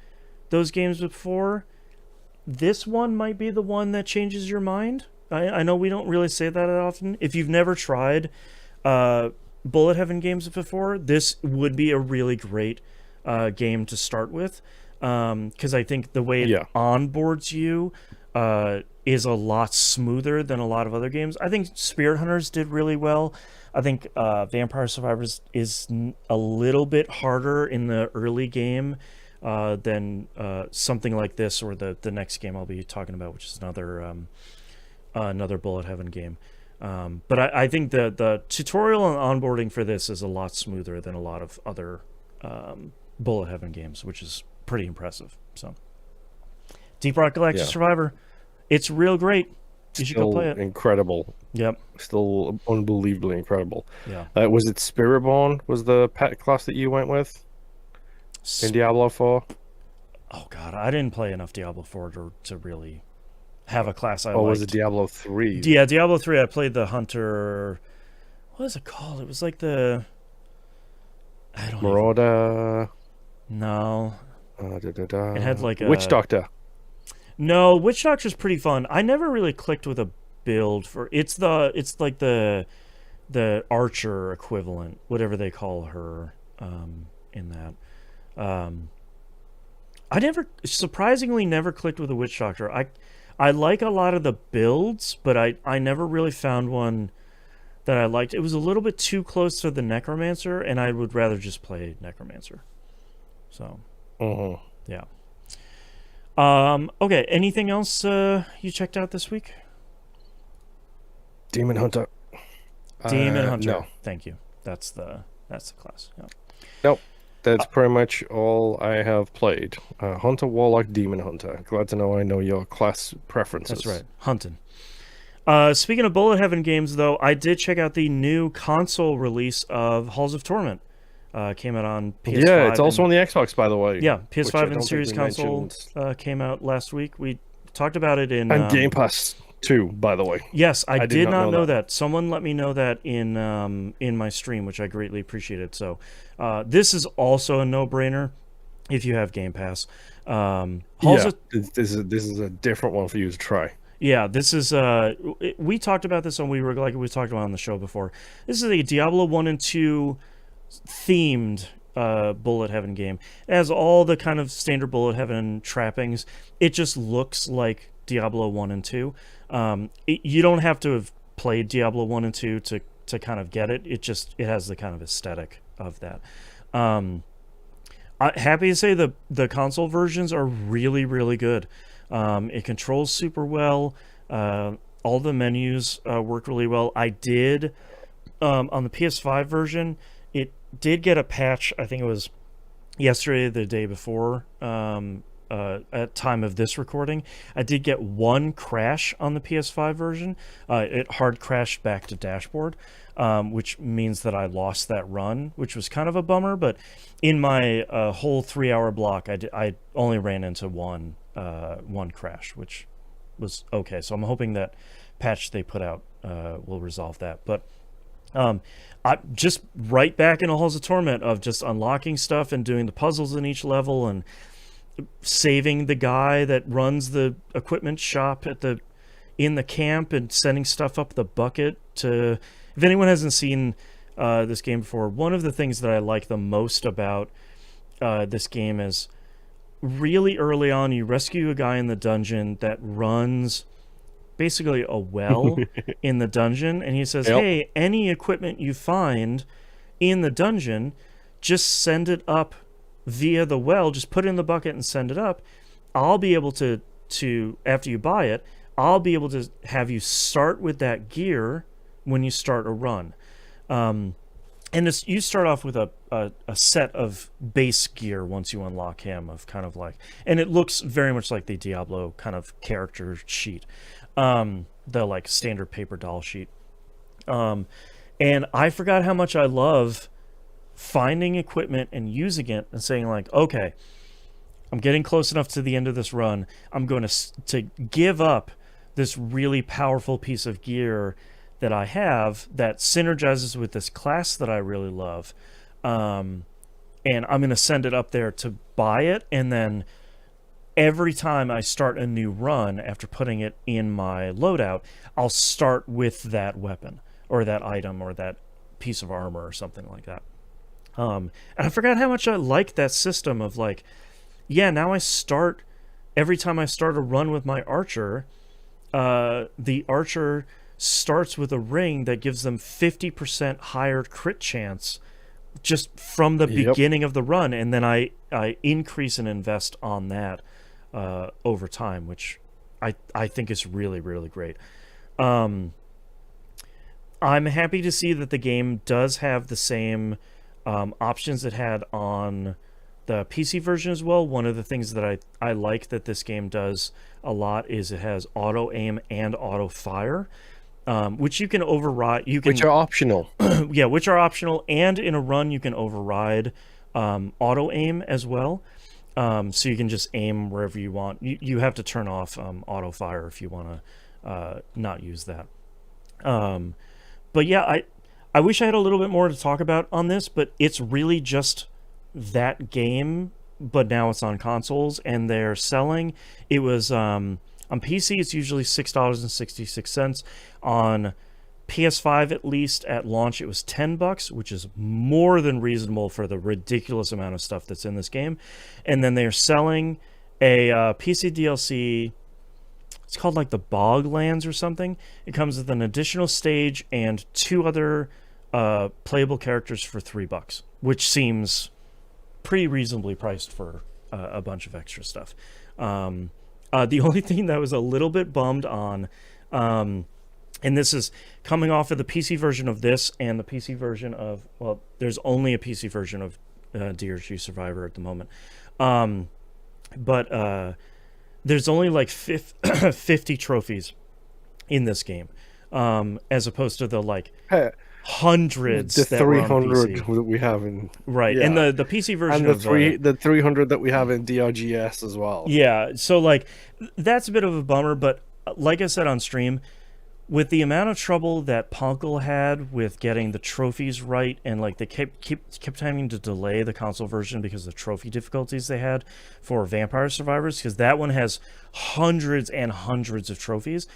those games before, this one might be the one that changes your mind. I know we don't really say that often. If you've never tried bullet heaven games before, this would be a really great game to start with, because I think the way it Yeah. onboards you is a lot smoother than a lot of other games. I think Spirit Hunters did really well. I think Vampire Survivors is a little bit harder in the early game than something like this or the next game I'll be talking about, which is another bullet heaven game. But I think the tutorial and onboarding for this is a lot smoother than a lot of other bullet heaven games, which is pretty impressive. So, Deep Rock Galactic Yeah. Survivor, it's real great. You should go Still play it. incredible. Yep. Still unbelievably incredible. Yeah. Was it Spiritborn was the pet class that you went with in Diablo 4? Oh god, I didn't play enough Diablo 4 to really have a class I Or was it liked. Diablo 3? Yeah, Diablo 3 I played the hunter. What is it called? It was like the I don't even, Marauder. no. It had like Witch a Doctor. No, Witch Doctor's pretty fun. I never really clicked with a build for it's like the archer equivalent, whatever they call her in that. I never surprisingly never clicked with a Witch Doctor. I like a lot of the builds, but I never really found one that I liked. It was a little bit too close to the Necromancer, and I would rather just play Necromancer. So, Uh-huh. yeah. Okay, anything else you checked out this week? Demon Hunter. Demon Hunter. No. Thank you. That's the class. Yeah. Nope. That's pretty much all I have played. Hunter, Warlock, Demon Hunter. Glad to know I know your class preferences. That's right. Hunting. Speaking of bullet heaven games, though, I did check out the new console release of Halls of Torment. Came out on PS5. Yeah, it's also on the Xbox, by the way. Yeah, which I PS5 don't and think Series we console mentioned. came out last week. We talked about it in And Game Pass too, by the way. Yes, I did not know that. that. Someone let me know that in my stream, which I greatly appreciated. So, this is also a no-brainer if you have Game Pass. Halls Yeah, of this is a different one for you to try. Yeah, this is we talked about this on we talked about on the show before. This is a Diablo 1 and 2 themed bullet heaven game. It has all the kind of standard bullet heaven trappings. It just looks like Diablo 1 and 2. You don't have to have played Diablo 1 and 2 to kind of get it. It has the kind of aesthetic of that. Happy to say the console versions are really, really good. It controls super well. All the menus work really well. I did on the PS5 version. It did get a patch. I think it was yesterday, the day before. At time of this recording, I did get one crash on the PS5 version. It hard crashed back to dashboard, which means that I lost that run, which was kind of a bummer. But in my whole 3-hour block, I only ran into one crash, which was okay. So I'm hoping that patch they put out will resolve that. But I just right back in the halls of torment of just unlocking stuff and doing the puzzles in each level and saving the guy that runs the equipment shop in the camp and sending stuff up the bucket to. If anyone hasn't seen this game before, one of the things that I like the most about this game is really early on you rescue a guy in the dungeon that runs basically a well in the dungeon, and he says, Yep. hey, any equipment you find in the dungeon, just send it up via the well. Just put it in the bucket and send it up. I'll be able to after you buy it, I'll be able to have you start with that gear when you start a run. And you start off with a set of base gear once you unlock him, of kind of like, and it looks very much like the Diablo kind of character sheet, the like standard paper doll sheet. And I forgot how much I love finding equipment and using it and saying like, okay, I'm getting close enough to the end of this run. I'm going to give up this really powerful piece of gear that I have that synergizes with this class that I really love. And I'm going to send it up there to buy it. And then every time I start a new run after putting it in my loadout, I'll start with that weapon or that item or that piece of armor or something like that. And I forgot how much I like that system of like, yeah, now every time I start a run with my archer, the archer starts with a ring that gives them 50% higher crit chance just from the beginning of the run, and then I increase and invest on that over time, which I think is really, really great. I'm happy to see that the game does have the same options it had on the PC version as well. One of the things that I like that this game does a lot is it has auto aim and auto fire, which you can override. Which are optional. Yeah, which are optional, and in a run you can override auto aim as well. So you can just aim wherever you want. You have to turn off auto fire if you want to not use that. But yeah, I wish I had a little bit more to talk about on this, but it's really just that game, but now it's on consoles, and they're selling. It was on PC, it's usually $6.66. On PS5, at least at launch, it was $10, which is more than reasonable for the ridiculous amount of stuff that's in this game. And then they're selling a PC DLC. It's called like the Boglands or something. It comes with an additional stage and 2 other playable characters for $3, which seems pretty reasonably priced for a bunch of extra stuff. The only thing that I was a little bit bummed on, and this is coming off of the PC version of this and the PC version of, well, there's only a PC version of DRG Survivor at the moment. But there's only like 50 trophies in this game, as opposed to the like hundreds the that were on 300 PC. that we have in Right, yeah. and the PC version and of the 300 that we have in DRGS as well. yeah, so like that's a bit of a bummer, but like I said on stream, with the amount of trouble that Ponkel had with getting the trophies right, and like they kept having to delay the console version because of the trophy difficulties they had for Vampire Survivors, because that one has hundreds and hundreds of trophies.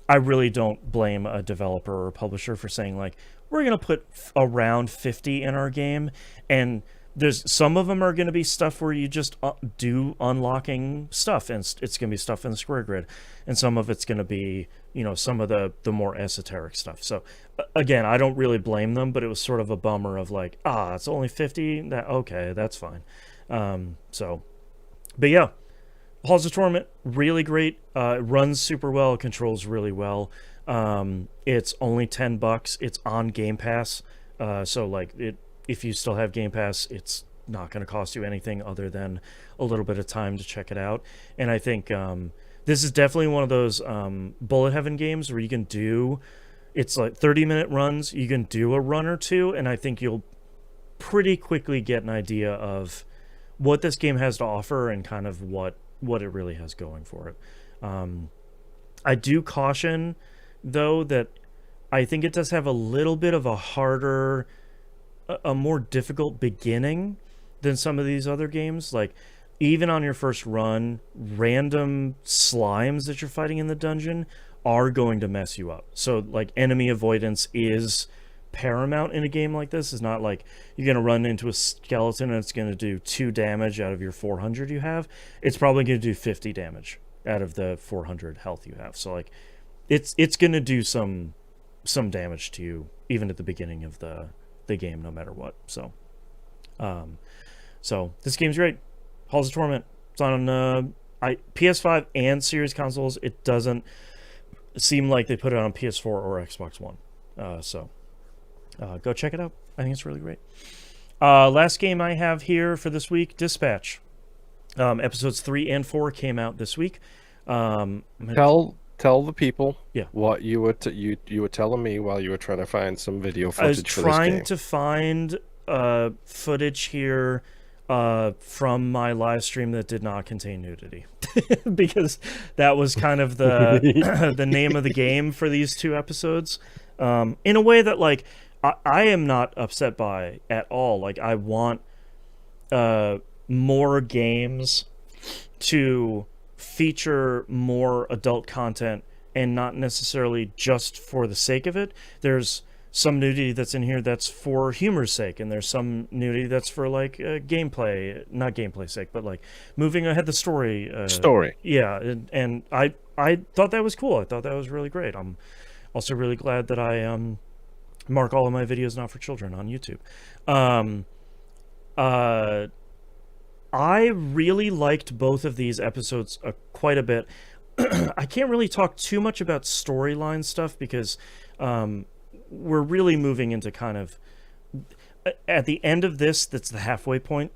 I really don't blame a developer or a publisher for saying like, we're going to put around 50 in our game, and there's some of them are going to be stuff where you just do unlocking stuff, and it's going to be stuff in the square grid, and some of it's going to be, some of the more esoteric stuff. So again, I don't really blame them, but it was sort of a bummer of like, it's only 50. Okay, that's fine. But yeah, Halls of Torment, really great. It runs super well, it controls really well. It's only $10. It's on Game Pass, so like if you still have Game Pass, it's not going to cost you anything other than a little bit of time to check it out. And I think this is definitely one of those bullet heaven games where you can do, it's like 30-minute runs, you can do a run or two, and I think you'll pretty quickly get an idea of what this game has to offer and kind of what it really has going for it. I do caution, though, that I think it does have a little bit of a more difficult beginning than some of these other games. Like, even on your first run, random slimes that you're fighting in the dungeon are going to mess you up. So, like, enemy avoidance is paramount in a game like this. It's not like you're going to run into a skeleton and it's going to do 2 damage out of your 400 you have. It's probably going to do 50 damage out of the 400 health you have. So, like, it's going to do some damage to you even at the beginning of the game, no matter what. So this game's great. Halls of Torment. It's on PS5 and Series consoles. It doesn't seem like they put it on PS4 or Xbox One. Go check it out. I think it's really great. Last game I have here for this week, Dispatch. Episodes 3 and 4 came out this week. Tell the people what you were you were telling me while you were trying to find some video footage for this game. I was trying to find footage here from my live stream that did not contain nudity, because that was kind of the the name of the game for these 2 episodes. In a way that, like, I am not upset by at all. Like, I want more games to feature more adult content, and not necessarily just for the sake of it. There's some nudity that's in here that's for humor's sake, and there's some nudity that's for like gameplay, not gameplay sake, but like moving ahead the story. Yeah, and I thought that was cool. I thought that was really great. I'm also really glad that I mark all of my videos not for children on YouTube. I really liked both of these episodes quite a bit. I can't really talk too much about storyline stuff because we're really moving into kind of... At the end of this, that's the halfway point.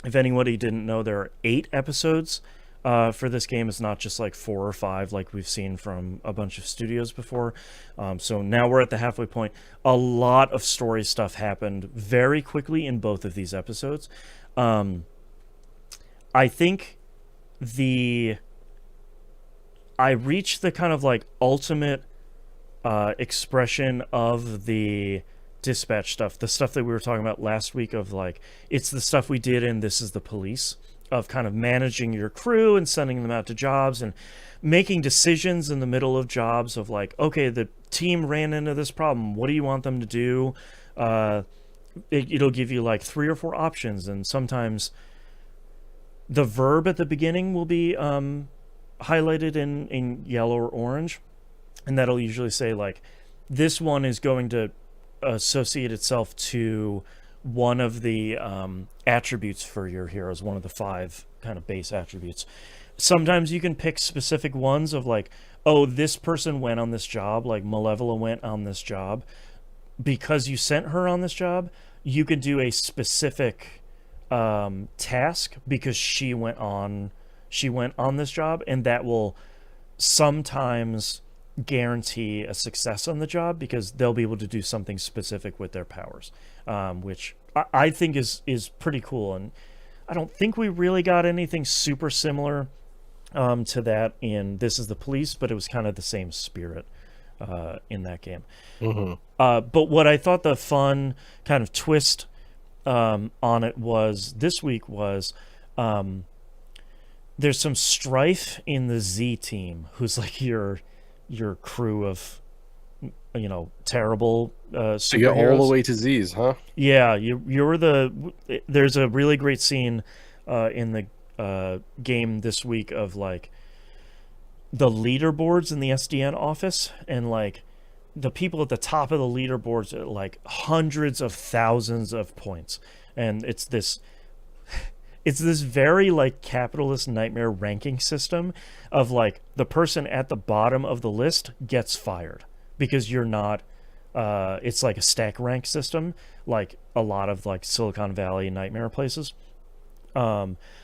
If anybody didn't know, there are 8 episodes for this game. It's not just like 4 or 5 like we've seen from a bunch of studios before. So now we're at the halfway point. A lot of story stuff happened very quickly in both of these episodes. I think I reached the kind of like ultimate expression of the dispatch stuff, the stuff that we were talking about last week of like, it's the stuff we did in This Is the Police, of kind of managing your crew and sending them out to jobs and making decisions in the middle of jobs of like, okay, the team ran into this problem. What do you want them to do? It'll give you like 3 or 4 options, and sometimes the verb at the beginning will be highlighted in yellow or orange, and that'll usually say like, this one is going to associate itself to one of the attributes for your heroes, one of the 5 kind of base attributes. Sometimes you can pick specific ones of like, oh, this person went on this job, like Malevola went on this job. Because you sent her on this job, you could do a specific task because she went on this job, and that will sometimes guarantee a success on the job because they'll be able to do something specific with their powers, which I think is pretty cool. And I don't think we really got anything super similar to that in This Is the Police, but it was kind of the same spirit. in that game. Hmm. But what I thought the fun kind of twist on it was this week was um, there's some strife in the Z team, who's like your crew of terrible To get all the superheroes. way to Z's, huh? Yeah, you're the. There's a really great scene in the game this week of like the leaderboards in the SDN office, and like the people at the top of the leaderboards are like hundreds of thousands of points, and it's this very like capitalist nightmare ranking system of like the person at the bottom of the list gets fired because you're not it's like a stack rank system like a lot of like Silicon Valley nightmare places.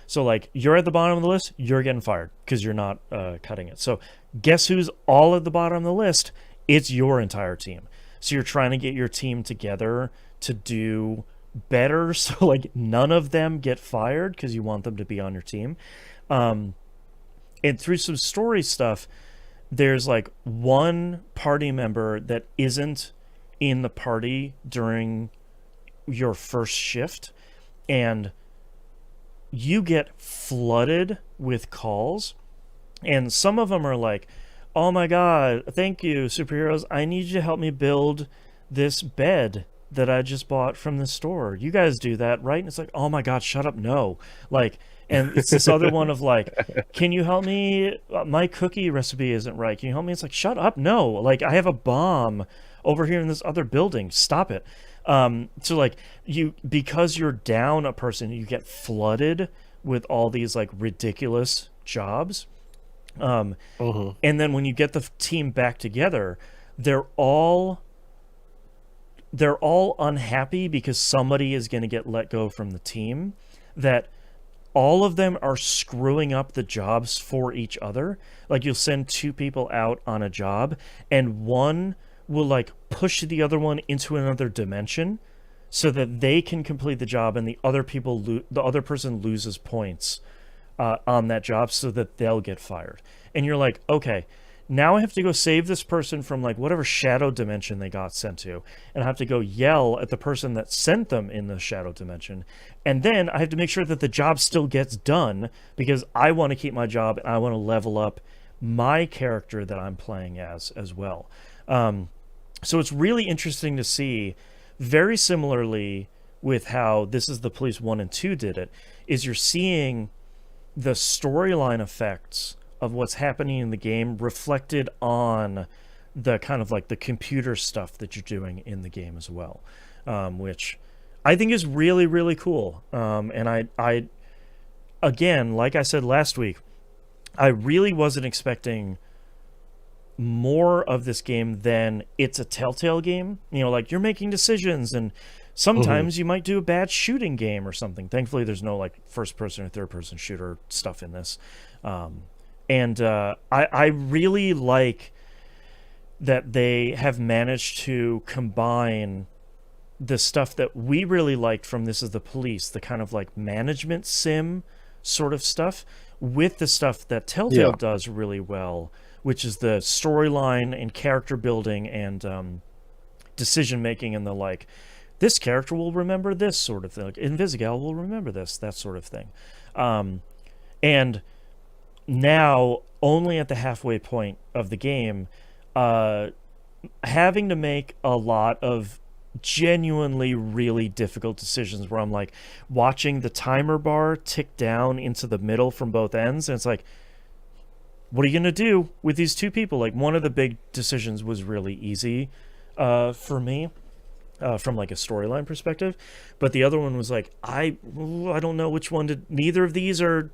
So like you're at the bottom of the list, you're getting fired because you're not cutting it. So guess who's all at the bottom of the list? It's your entire team. So you're trying to get your team together to do better so like none of them get fired because you want them to be on your team. um and through some story stuff, there's like one party member that isn't in the party during your first shift, and you get flooded with calls, and some of them are like, oh my god, thank you superheroes, I need you to help me build this bed that I just bought from the store. You guys do that, right? And it's like, oh my god, shut up, no. Like, and it's this other one of like, can you help me? My cookie recipe isn't right. Can you help me? It's like, shut up, no. Like, I have a bomb over here in this other building. Stop it. So like because you're down a person, you get flooded with all these like ridiculous jobs. Hmm. And then when you get the team back together, they're all they're all unhappy because somebody is going to get let go from the team, that all of them are screwing up the jobs for each other. Like you'll send two people out on a job and one will like push the other one into another dimension so that they can complete the job, and the other person loses points on that job so that they'll get fired. And you're like, okay, now I have to go save this person from like whatever shadow dimension they got sent to, and I have to go yell at the person that sent them in the shadow dimension, and then I have to make sure that the job still gets done because I want to keep my job and I want to level up my character that I'm playing as well. So it's really interesting to see, very similarly with how This Is the Police 1 and 2 did it, is you're seeing the storyline effects of what's happening in the game reflected on the kind of like the computer stuff that you're doing in the game as well, which I think is really, really cool. And I, again, like I said last week, I really wasn't expecting more of this game than it's a Telltale game. You know, like you're making decisions, and Hmm. sometimes you might do a bad shooting game or something. Thankfully, there's no like first person or third person shooter stuff in this. Um, and I really like that they have managed to combine the stuff that we really liked from This Is the Police, the kind of like management sim sort of stuff, with the stuff that Telltale Yeah. does really well, which is the storyline and character building and decision making, and the like, this character will remember this sort of thing. Like Invisigal will remember this, that sort of thing. And now, only at the halfway point of the game, uh, having to make a lot of genuinely really difficult decisions where I'm like watching the timer bar tick down into the middle from both ends, and it's like, what are you gonna do with these two people? Like, one of the big decisions was really easy for me, from like a storyline perspective, but the other one was like, I don't know which one to. Neither of these are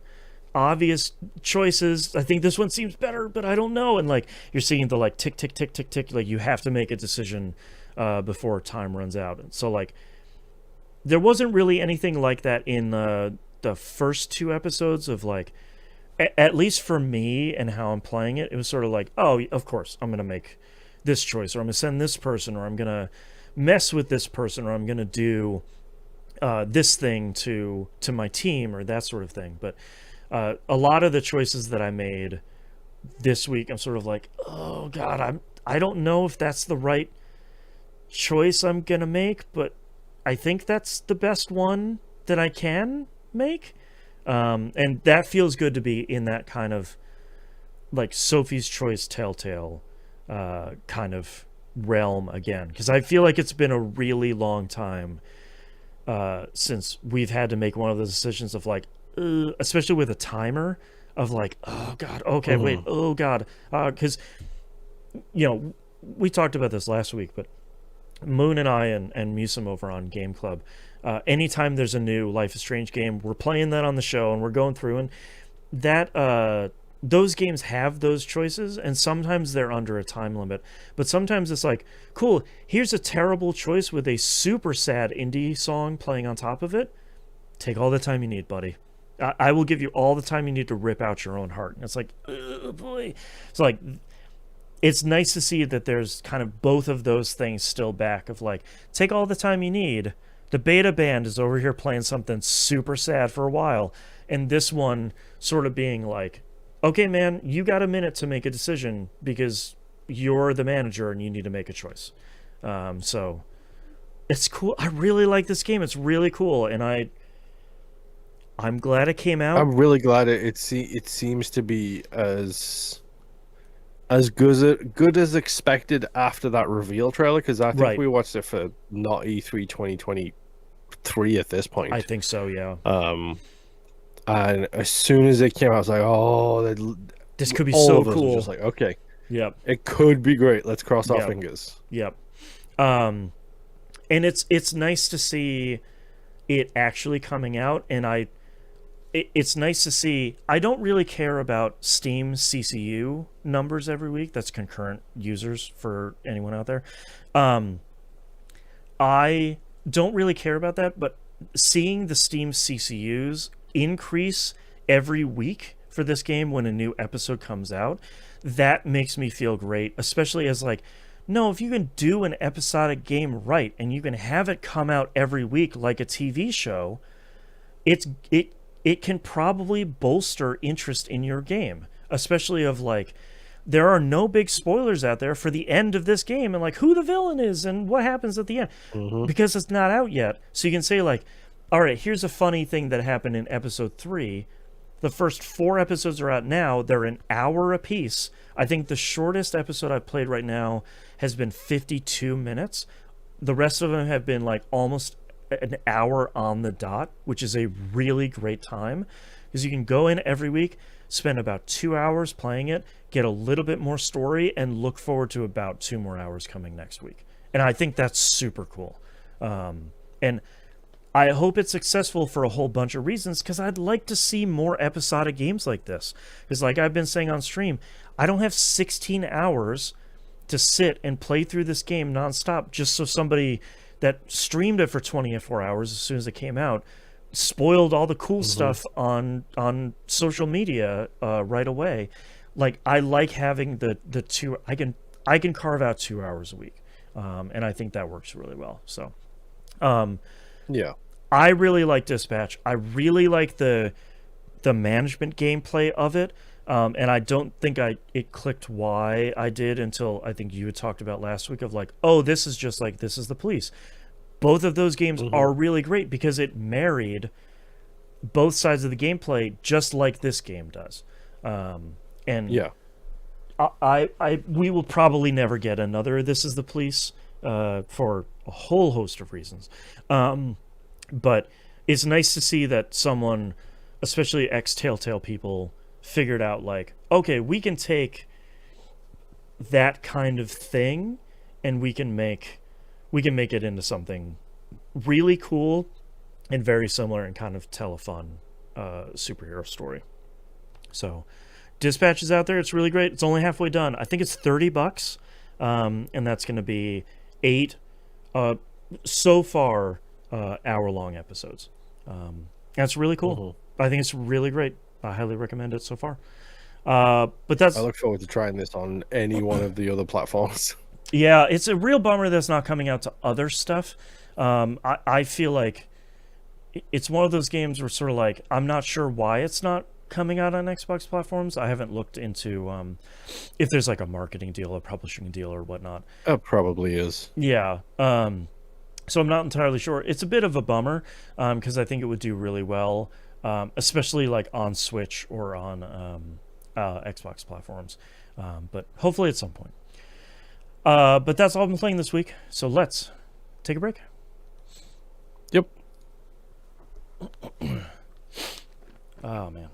obvious choices. I think this one seems better, but I don't know. And like you're seeing the like tick tick tick tick tick. Like you have to make a decision before time runs out. And so like there wasn't really anything like that in the first two episodes of like, at least for me and how I'm playing it. It was sort of like, oh, of course I'm gonna make this choice, or I'm gonna send this person, or I'm gonna mess with this person, or I'm gonna do this thing to my team, or that sort of thing. But a lot of the choices that I made this week, I'm sort of like, oh god, I don't know if that's the right choice I'm gonna make, but I think that's the best one that I can make. And that feels good to be in that kind of like Sophie's Choice Telltale kind of realm again, because I feel like it's been a really long time since we've had to make one of those decisions of like, especially with a timer of like, oh god, okay, wait, oh god, because we talked about this last week, but Moon and I and Musum over on Game Club, anytime there's a new Life is Strange game, we're playing that on the show and we're going through, and that those games have those choices, and sometimes they're under a time limit, but sometimes it's like, cool, here's a terrible choice with a super sad indie song playing on top of it. Take all the time you need, buddy. I will give you all the time you need to rip out your own heart. And it's like, oh boy. It's like, it's nice to see that there's kind of both of those things still back of like, take all the time you need. The beta band is over here playing something super sad for a while, and this one sort of being like, okay, man, you got a minute to make a decision because you're the manager and you need to make a choice. So it's cool. I really like this game. It's really cool, and I'm glad it came out. I'm really glad it seems to be as good as expected after that reveal trailer, because I think we watched it for not E3 2023 at this point. I think so, yeah. And as soon as it came out, I was like, oh, this could be so cool. Just like, okay, yep, it could be great. Let's cross our fingers. Yep. And it's nice to see it actually coming out, and it's nice to see. I don't really care about Steam CCU numbers every week. That's concurrent users for anyone out there. I don't really care about that, but seeing the Steam CCUs increase every week for this game when a new episode comes out, that makes me feel great, especially as like, no, if you can do an episodic game right and you can have it come out every week like a TV show, it can probably bolster interest in your game, especially of like, there are no big spoilers out there for the end of this game and like who the villain is and what happens at the end, because it's not out yet. So you can say like, all right, here's a funny thing that happened in episode 3. The first 4 episodes are out now. They're an hour apiece. I think the shortest episode I've played right now has been 52 minutes. The rest of them have been like almost an hour on the dot, which is a really great time, because you can go in every week, spend about 2 hours playing it, get a little bit more story, and look forward to about 2 more hours coming next week. And I think that's super cool. And I hope it's successful for a whole bunch of reasons, because I'd like to see more episodic games like this. Because like I've been saying on stream, I don't have 16 hours to sit and play through this game nonstop just so somebody that streamed it for 24 hours as soon as it came out spoiled all the cool stuff on social media right away. Like, I like having the 2. I can carve out 2 hours a week, and I think that works really well. So yeah, I really like Dispatch. I really like the management gameplay of it, and I don't think it clicked why I did until I think you had talked about last week of like, oh, this is just like This Is the Police. Both of those games are really great because it married both sides of the gameplay just like this game does. And yeah, we will probably never get another This Is the Police for a whole host of reasons. But it's nice to see that someone, especially ex-Telltale people, figured out like, okay, we can take that kind of thing and we can make it into something really cool and very similar and kind of tell a fun superhero story. So Dispatch is out there. It's really great. It's only halfway done. I think it's $30, and that's going to be 8 so far hour-long episodes. That's really cool. I think it's really great. I highly recommend it so far. But that's. I look forward to trying this on any one of the other platforms. Yeah, it's a real bummer that's not coming out to other stuff. I feel like it's one of those games where sort of like, I'm not sure why it's not coming out on Xbox platforms. I haven't looked into if there's like a marketing deal, a publishing deal, or whatnot. It probably is. Yeah. So I'm not entirely sure. It's a bit of a bummer because I think it would do really well, especially like on Switch or on Xbox platforms. But hopefully at some point. But that's all I've been playing this week. So let's take a break. Yep. Oh, man.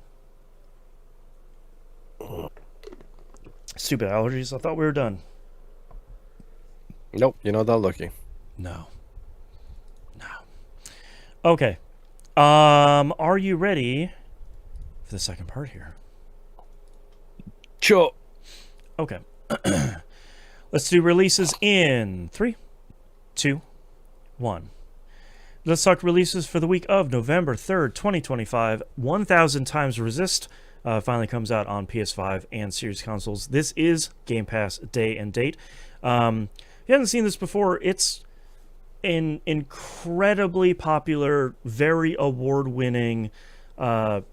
Stupid allergies. I thought we were done. Nope, you're not that lucky. No. Okay. Are you ready for the second part here? Sure. Okay. Let's do releases in 3, 2, 1. Let's talk releases for the week of November 3rd, 2025. 1000 Times Resist finally comes out on PS5 and Series consoles. This is Game Pass day and date. If you haven't seen this before, it's an incredibly popular, very award-winning. I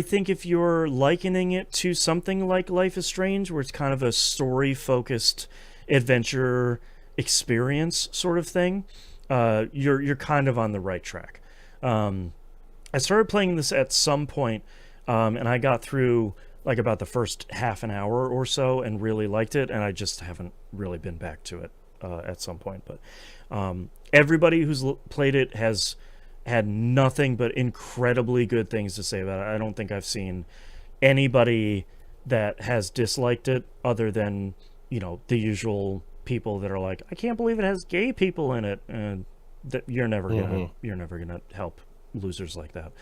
think if you're likening it to something like Life is Strange, where it's kind of a story-focused adventure experience sort of thing, you're kind of on the right track. I started playing this at some point, and I got through like about the first half an hour or so and really liked it, and I just haven't really been back to it at some point. But everybody who's played it has had nothing but incredibly good things to say about it. I don't think I've seen anybody that has disliked it other than, you know, the usual people that are like, I can't believe it has gay people in it, and that you're never gonna help losers like that.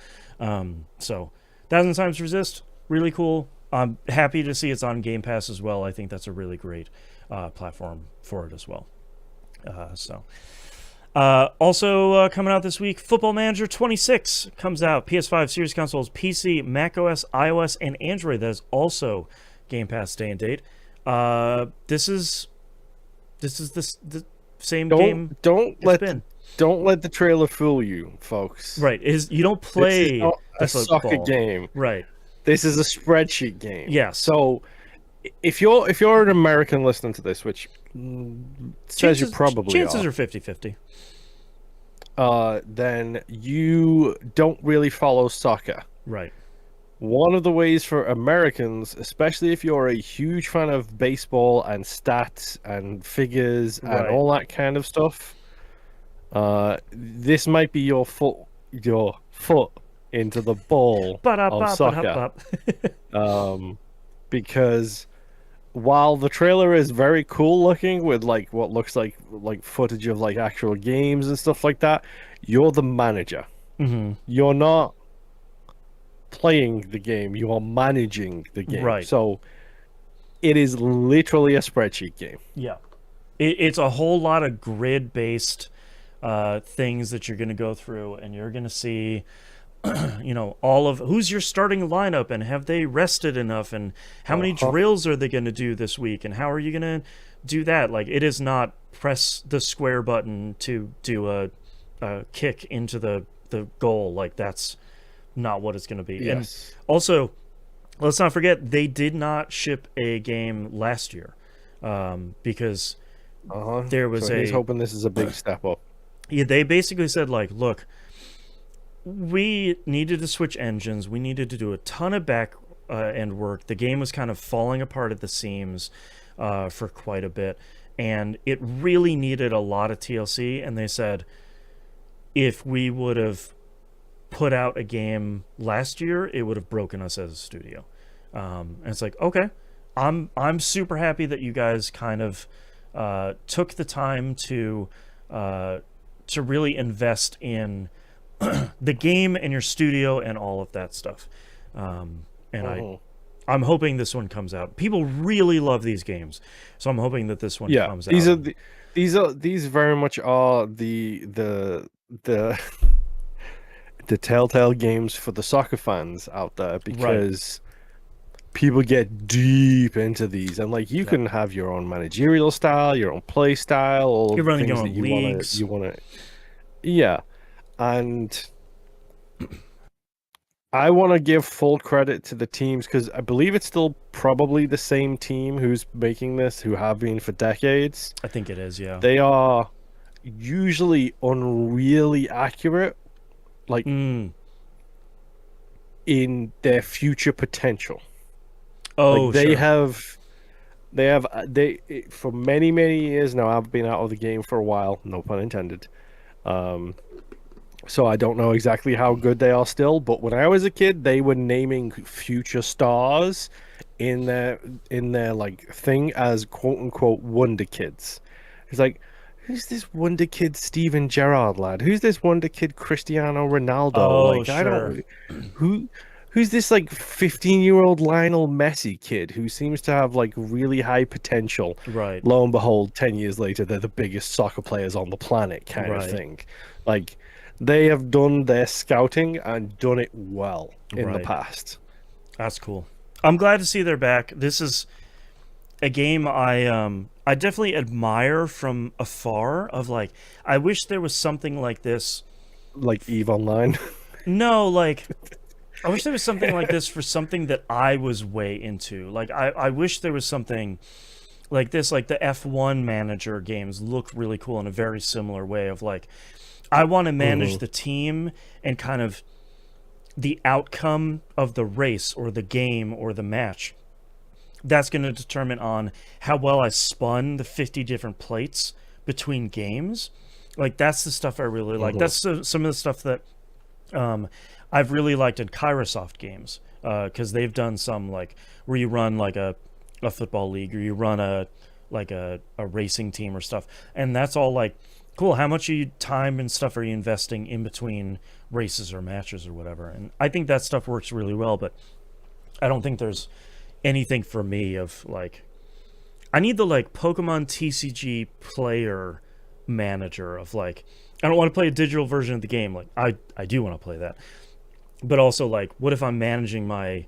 So 1000 Times Resist, really cool. I'm happy to see it's on Game Pass as well. I think that's a really great platform for it as well. Also coming out this week, Football Manager 26 comes out. PS5, Series consoles, PC, macOS, iOS, and Android. That is also Game Pass day and date. This is the same game. Don't let the trailer fool you, folks. Right. You don't play this is not a soccer game. Right. This is a spreadsheet game. Yeah. So if you're an American listening to this, which says you probably chances are 50-50. Then you don't really follow soccer. Right. One of the ways for Americans, especially if you're a huge fan of baseball and stats and figures and all that kind of stuff, this might be your foot into the ball of soccer. Because while the trailer is very cool looking with like what looks like footage of like actual games and stuff like that, you're the manager. Mm-hmm. You're not playing the game, you are managing the game. Right. So it is literally a spreadsheet game. Yeah. It's a whole lot of grid-based things that you're going to go through, and you're going to see you know, all of who's your starting lineup and have they rested enough and how many drills are they going to do this week and how are you going to do that. Like, it is not press the square button to do a kick into the goal. Like, that's not what it's going to be. Yes. And also, let's not forget, they did not ship a game last year because there was he's hoping this is a big step up. Yeah, they basically said, like, look, we needed to switch engines. We needed to do a ton of back end work. The game was kind of falling apart at the seams for quite a bit, and it really needed a lot of TLC. And they said, if we would have put out a game last year, it would have broken us as a studio. And it's like, okay, I'm super happy that you guys kind of took the time to really invest in the game and your studio and all of that stuff. And I'm hoping this one comes out. People really love these games, so I'm hoping that this one comes out. These very much are the telltale games for the soccer fans out there, because people get deep into these, and like you can have your own managerial style, your own play style, all you're running things your own that leagues. you want to, yeah. And I want to give full credit to the teams because I believe it's still probably the same team who's making this, who have been for decades. I think it is, yeah. They are usually unreally accurate, like Mm. in their future potential. Oh, Like sure. they for many years now. I've been out of the game for a while, no pun intended. Um, so I don't know exactly how good they are still, but when I was a kid, they were naming future stars in their like thing as quote unquote wonder kids. It's like, who's this wonder kid Steven Gerrard lad? Who's this wonder kid Cristiano Ronaldo? Oh, Like I sure. don't who who's this like 15-year-old Lionel Messi kid who seems to have like really high potential. Right. Lo and behold, 10 years later, they're the biggest soccer players on the planet kind of Right. thing. Like they have done their scouting and done it well in the Right. past. That's cool. I'm glad to see they're back. This is a game I definitely admire from afar of like I wish there was something like this. Like Eve Online. No, like I wish there was something like this for something that I was way into. Like I wish there was something like this, like the F1 manager games look really cool in a very similar way of like I want to manage Hmm. the team and kind of the outcome of the race or the game or the match. That's going to determine on how well I spun the 50 different plates between games. Like that's the stuff I really like. Hmm. That's some of the stuff that um, I've really liked in Kairosoft games because they've done some like where you run like a football league or you run a racing team or stuff, and that's all like cool. How much time and stuff are you investing in between races or matches or whatever? And I think that stuff works really well, but I don't think there's anything for me of like I need the like Pokemon TCG player manager of like I don't want to play a digital version of the game. Like I do want to play that, but also like what if I'm managing my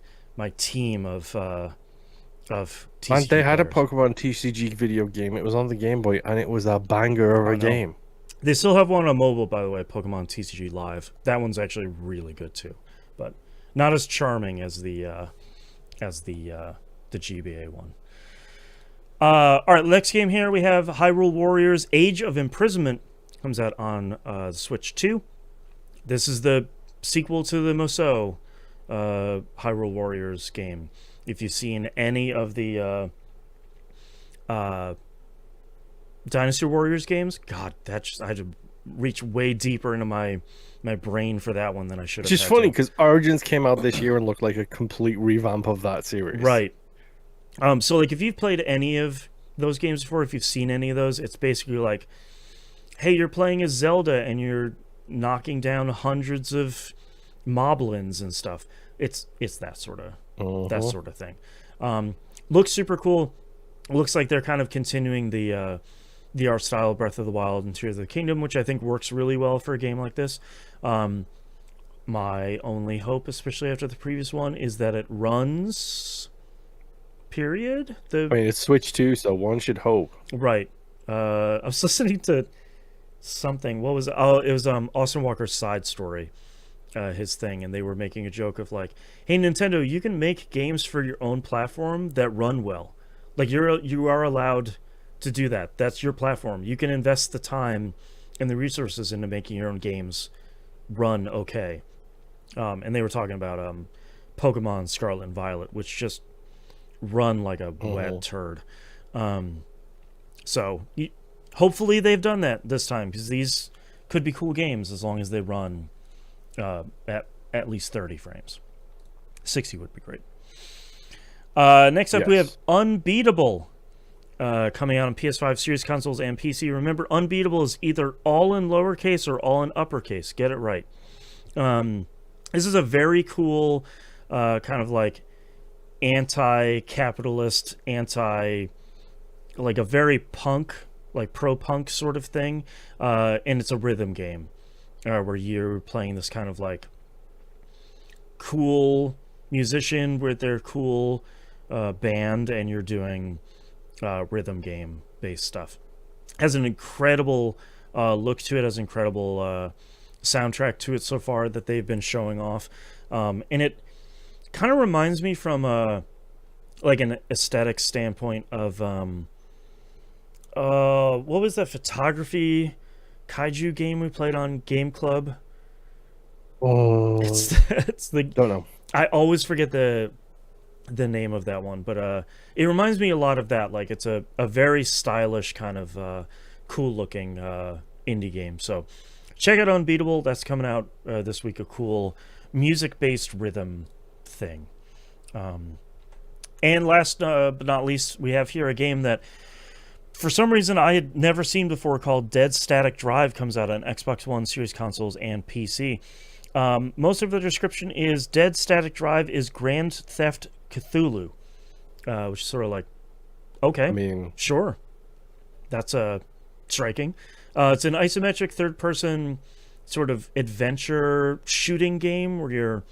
team of And they TCG had a players? Pokemon TCG video game. It was on the Game Boy, and it was a banger of I a know game. they still have one on mobile, by the way. Pokemon TCG Live. That one's actually really good too, but not as charming as the GBA one. All right, next game here we have Hyrule Warriors: Age of Imprisonment. Comes out on the Switch 2. This is the sequel to the Musou Hyrule Warriors game. If you've seen any of the uh, Dynasty Warriors games, God, I had to reach way deeper into my brain for that one than I should Which have is had funny to. because Origins came out this year and looked like a complete revamp of that series. Right. So like if you've played any of those games before, if you've seen any of those, it's basically like, hey, you're playing as Zelda and you're knocking down hundreds of moblins and stuff. It's that Uh-huh. sort of thing. Looks super cool. Looks like they're kind of continuing the art style of Breath of the Wild and Tears of the Kingdom, which I think works really well for a game like this. Um, my only hope, especially after the previous one, is that it runs. Period. I The mean, it's Switch 2, so one should hope. right. I was listening to something. What was it? Oh, it was Austin Walker's side story, his thing, and they were making a joke of like, "Hey Nintendo, you can make games for your own platform that run well. Like you are allowed to do that. That's your platform. You can invest the time and the resources into making your own games run okay." And they were talking about Pokemon Scarlet and Violet, which just run like a wet Uh-huh. turd. Um, so hopefully they've done that this time because these could be cool games as long as they run at least 30 frames. 60 would be great. Next up, we have Yes. Unbeatable coming out on PS5, Series consoles, and PC. Remember, Unbeatable is either all in lowercase or all in uppercase. Get it right. This is a very cool kind of like anti-capitalist, like a very punk, like pro-punk sort of thing, and it's a rhythm game where you're playing this kind of like cool musician with their cool band, and you're doing rhythm game based stuff. Has an incredible look to it. Has incredible soundtrack to it so far that they've been showing off. And it kind of reminds me from like an aesthetic standpoint of what was that photography kaiju game we played on Game Club? Oh, It's the don't know. I always forget the name of that one, but it reminds me a lot of that. Like it's a very stylish kind of cool looking indie game. So check out Unbeatable. That's coming out this week. A cool music based rhythm thing. And last but not least, we have here a game that for some reason I had never seen before called Dead Static Drive. Comes out on Xbox One, Series consoles, and PC. Most of the description is Dead Static Drive is Grand Theft Cthulhu, which is sort of like, okay, I mean, sure. That's striking. It's an isometric third-person sort of adventure shooting game where you're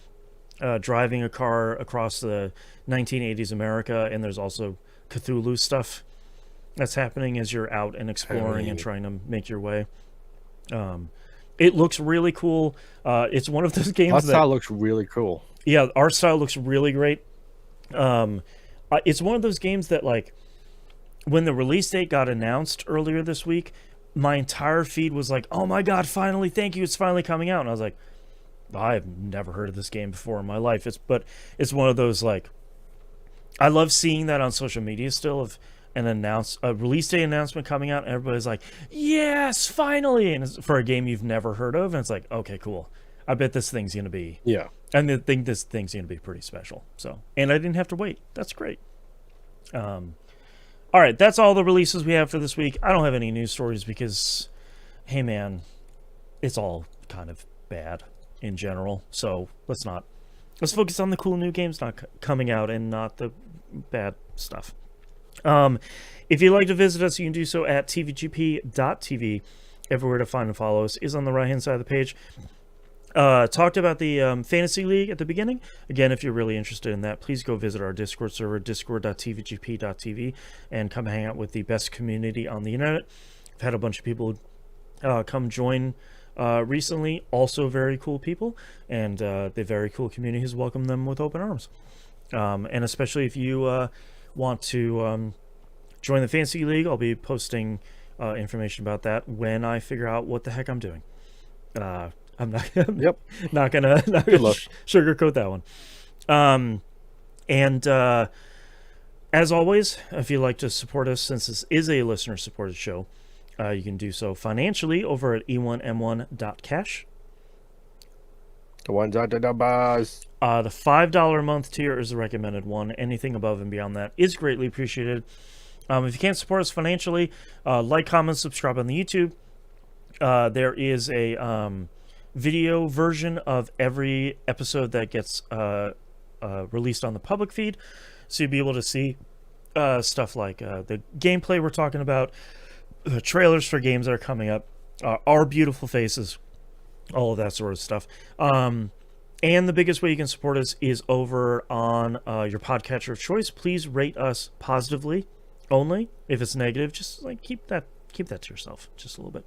driving a car across the 1980s America, and there's also Cthulhu stuff that's happening as you're out and exploring and trying to make your way. It looks really cool. It's one of those games art style looks really cool. Yeah, art style looks really great. It's one of those games that, like, when the release date got announced earlier this week, my entire feed was like, oh my god, finally, thank you, it's finally coming out. And I was like, I've never heard of this game before in my life. It's one of those, like, I love seeing that on social media still, of a release date announcement coming out, and everybody's like, yes, finally, and it's for a game you've never heard of, and it's like, okay, cool. I bet this thing's gonna be, and I think this thing's gonna be pretty special. So, and I didn't have to wait. That's great. All right, that's all the releases we have for this week. I don't have any news stories because, hey man, it's all kind of bad in general. So let's focus on the cool new games coming out and not the bad stuff. If you'd like to visit us, you can do so at tvgp.tv. Everywhere to find and follow us is on the right hand side of the page. Talked about the Fantasy League at the beginning. Again, if you're really interested in that, please go visit our Discord server, discord.tvgp.tv, and come hang out with the best community on the internet. I've had a bunch of people come join recently, also very cool people, and the very cool community has welcomed them with open arms. And especially if you want to join the Fantasy League, I'll be posting information about that when I figure out what the heck I'm doing. I'm not gonna sugarcoat that one. And as always, if you'd like to support us, since this is a listener supported show, you can do so financially over at e1m1.cash. The ones out the bars. The $5 a month tier is the recommended one. Anything above and beyond that is greatly appreciated. If you can't support us financially, like, comment, subscribe on the YouTube. There is a video version of every episode that gets released on the public feed, so you'll be able to see stuff like the gameplay we're talking about, the trailers for games that are coming up, our beautiful faces, all of that sort of stuff. And the biggest way you can support us is over on your podcatcher of choice. Please rate us positively only. If it's negative, just like keep that to yourself just a little bit.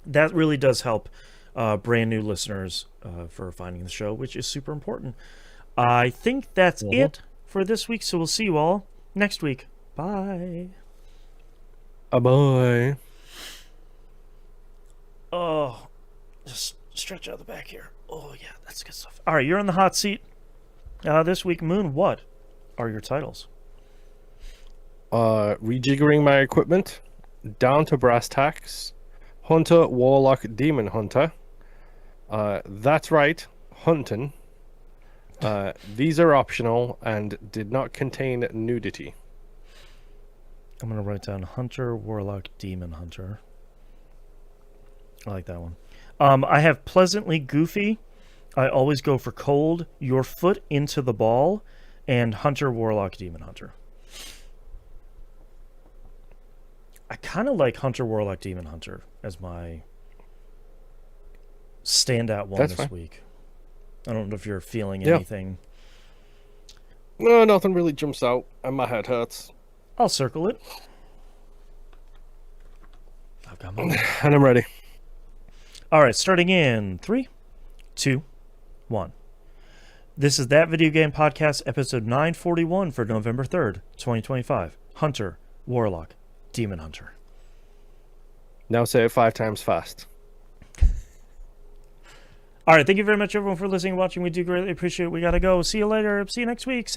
That really does help brand new listeners for finding the show, which is super important. I think that's it for this week, so we'll see you all next week. Bye. Bye. Oh, just stretch out the back here. Oh, yeah, that's good stuff. All right, you're in the hot seat this week. Moon, what are your titles? Rejiggering my equipment, down to brass tacks, Hunter, Warlock, Demon Hunter. That's right, hunting. These are optional and did not contain nudity. I'm going to write down Hunter, Warlock, Demon Hunter. I like that one. I have Pleasantly Goofy. I always go for cold, Your Foot into the Ball, and Hunter, Warlock, Demon Hunter. I kind of like Hunter, Warlock, Demon Hunter as my standout one this week. I don't know if you're feeling anything. No, nothing really jumps out, and my head hurts. I'll circle it. I've got my and I'm ready. All right, starting in 3, 2, 1. This is That Video Game Podcast, episode 941 for November 3rd, 2025. Hunter, Warlock, Demon Hunter. Now say it 5 times fast. All right, thank you very much, everyone, for listening and watching. We do greatly appreciate it. We got to go. See you later. See you next week.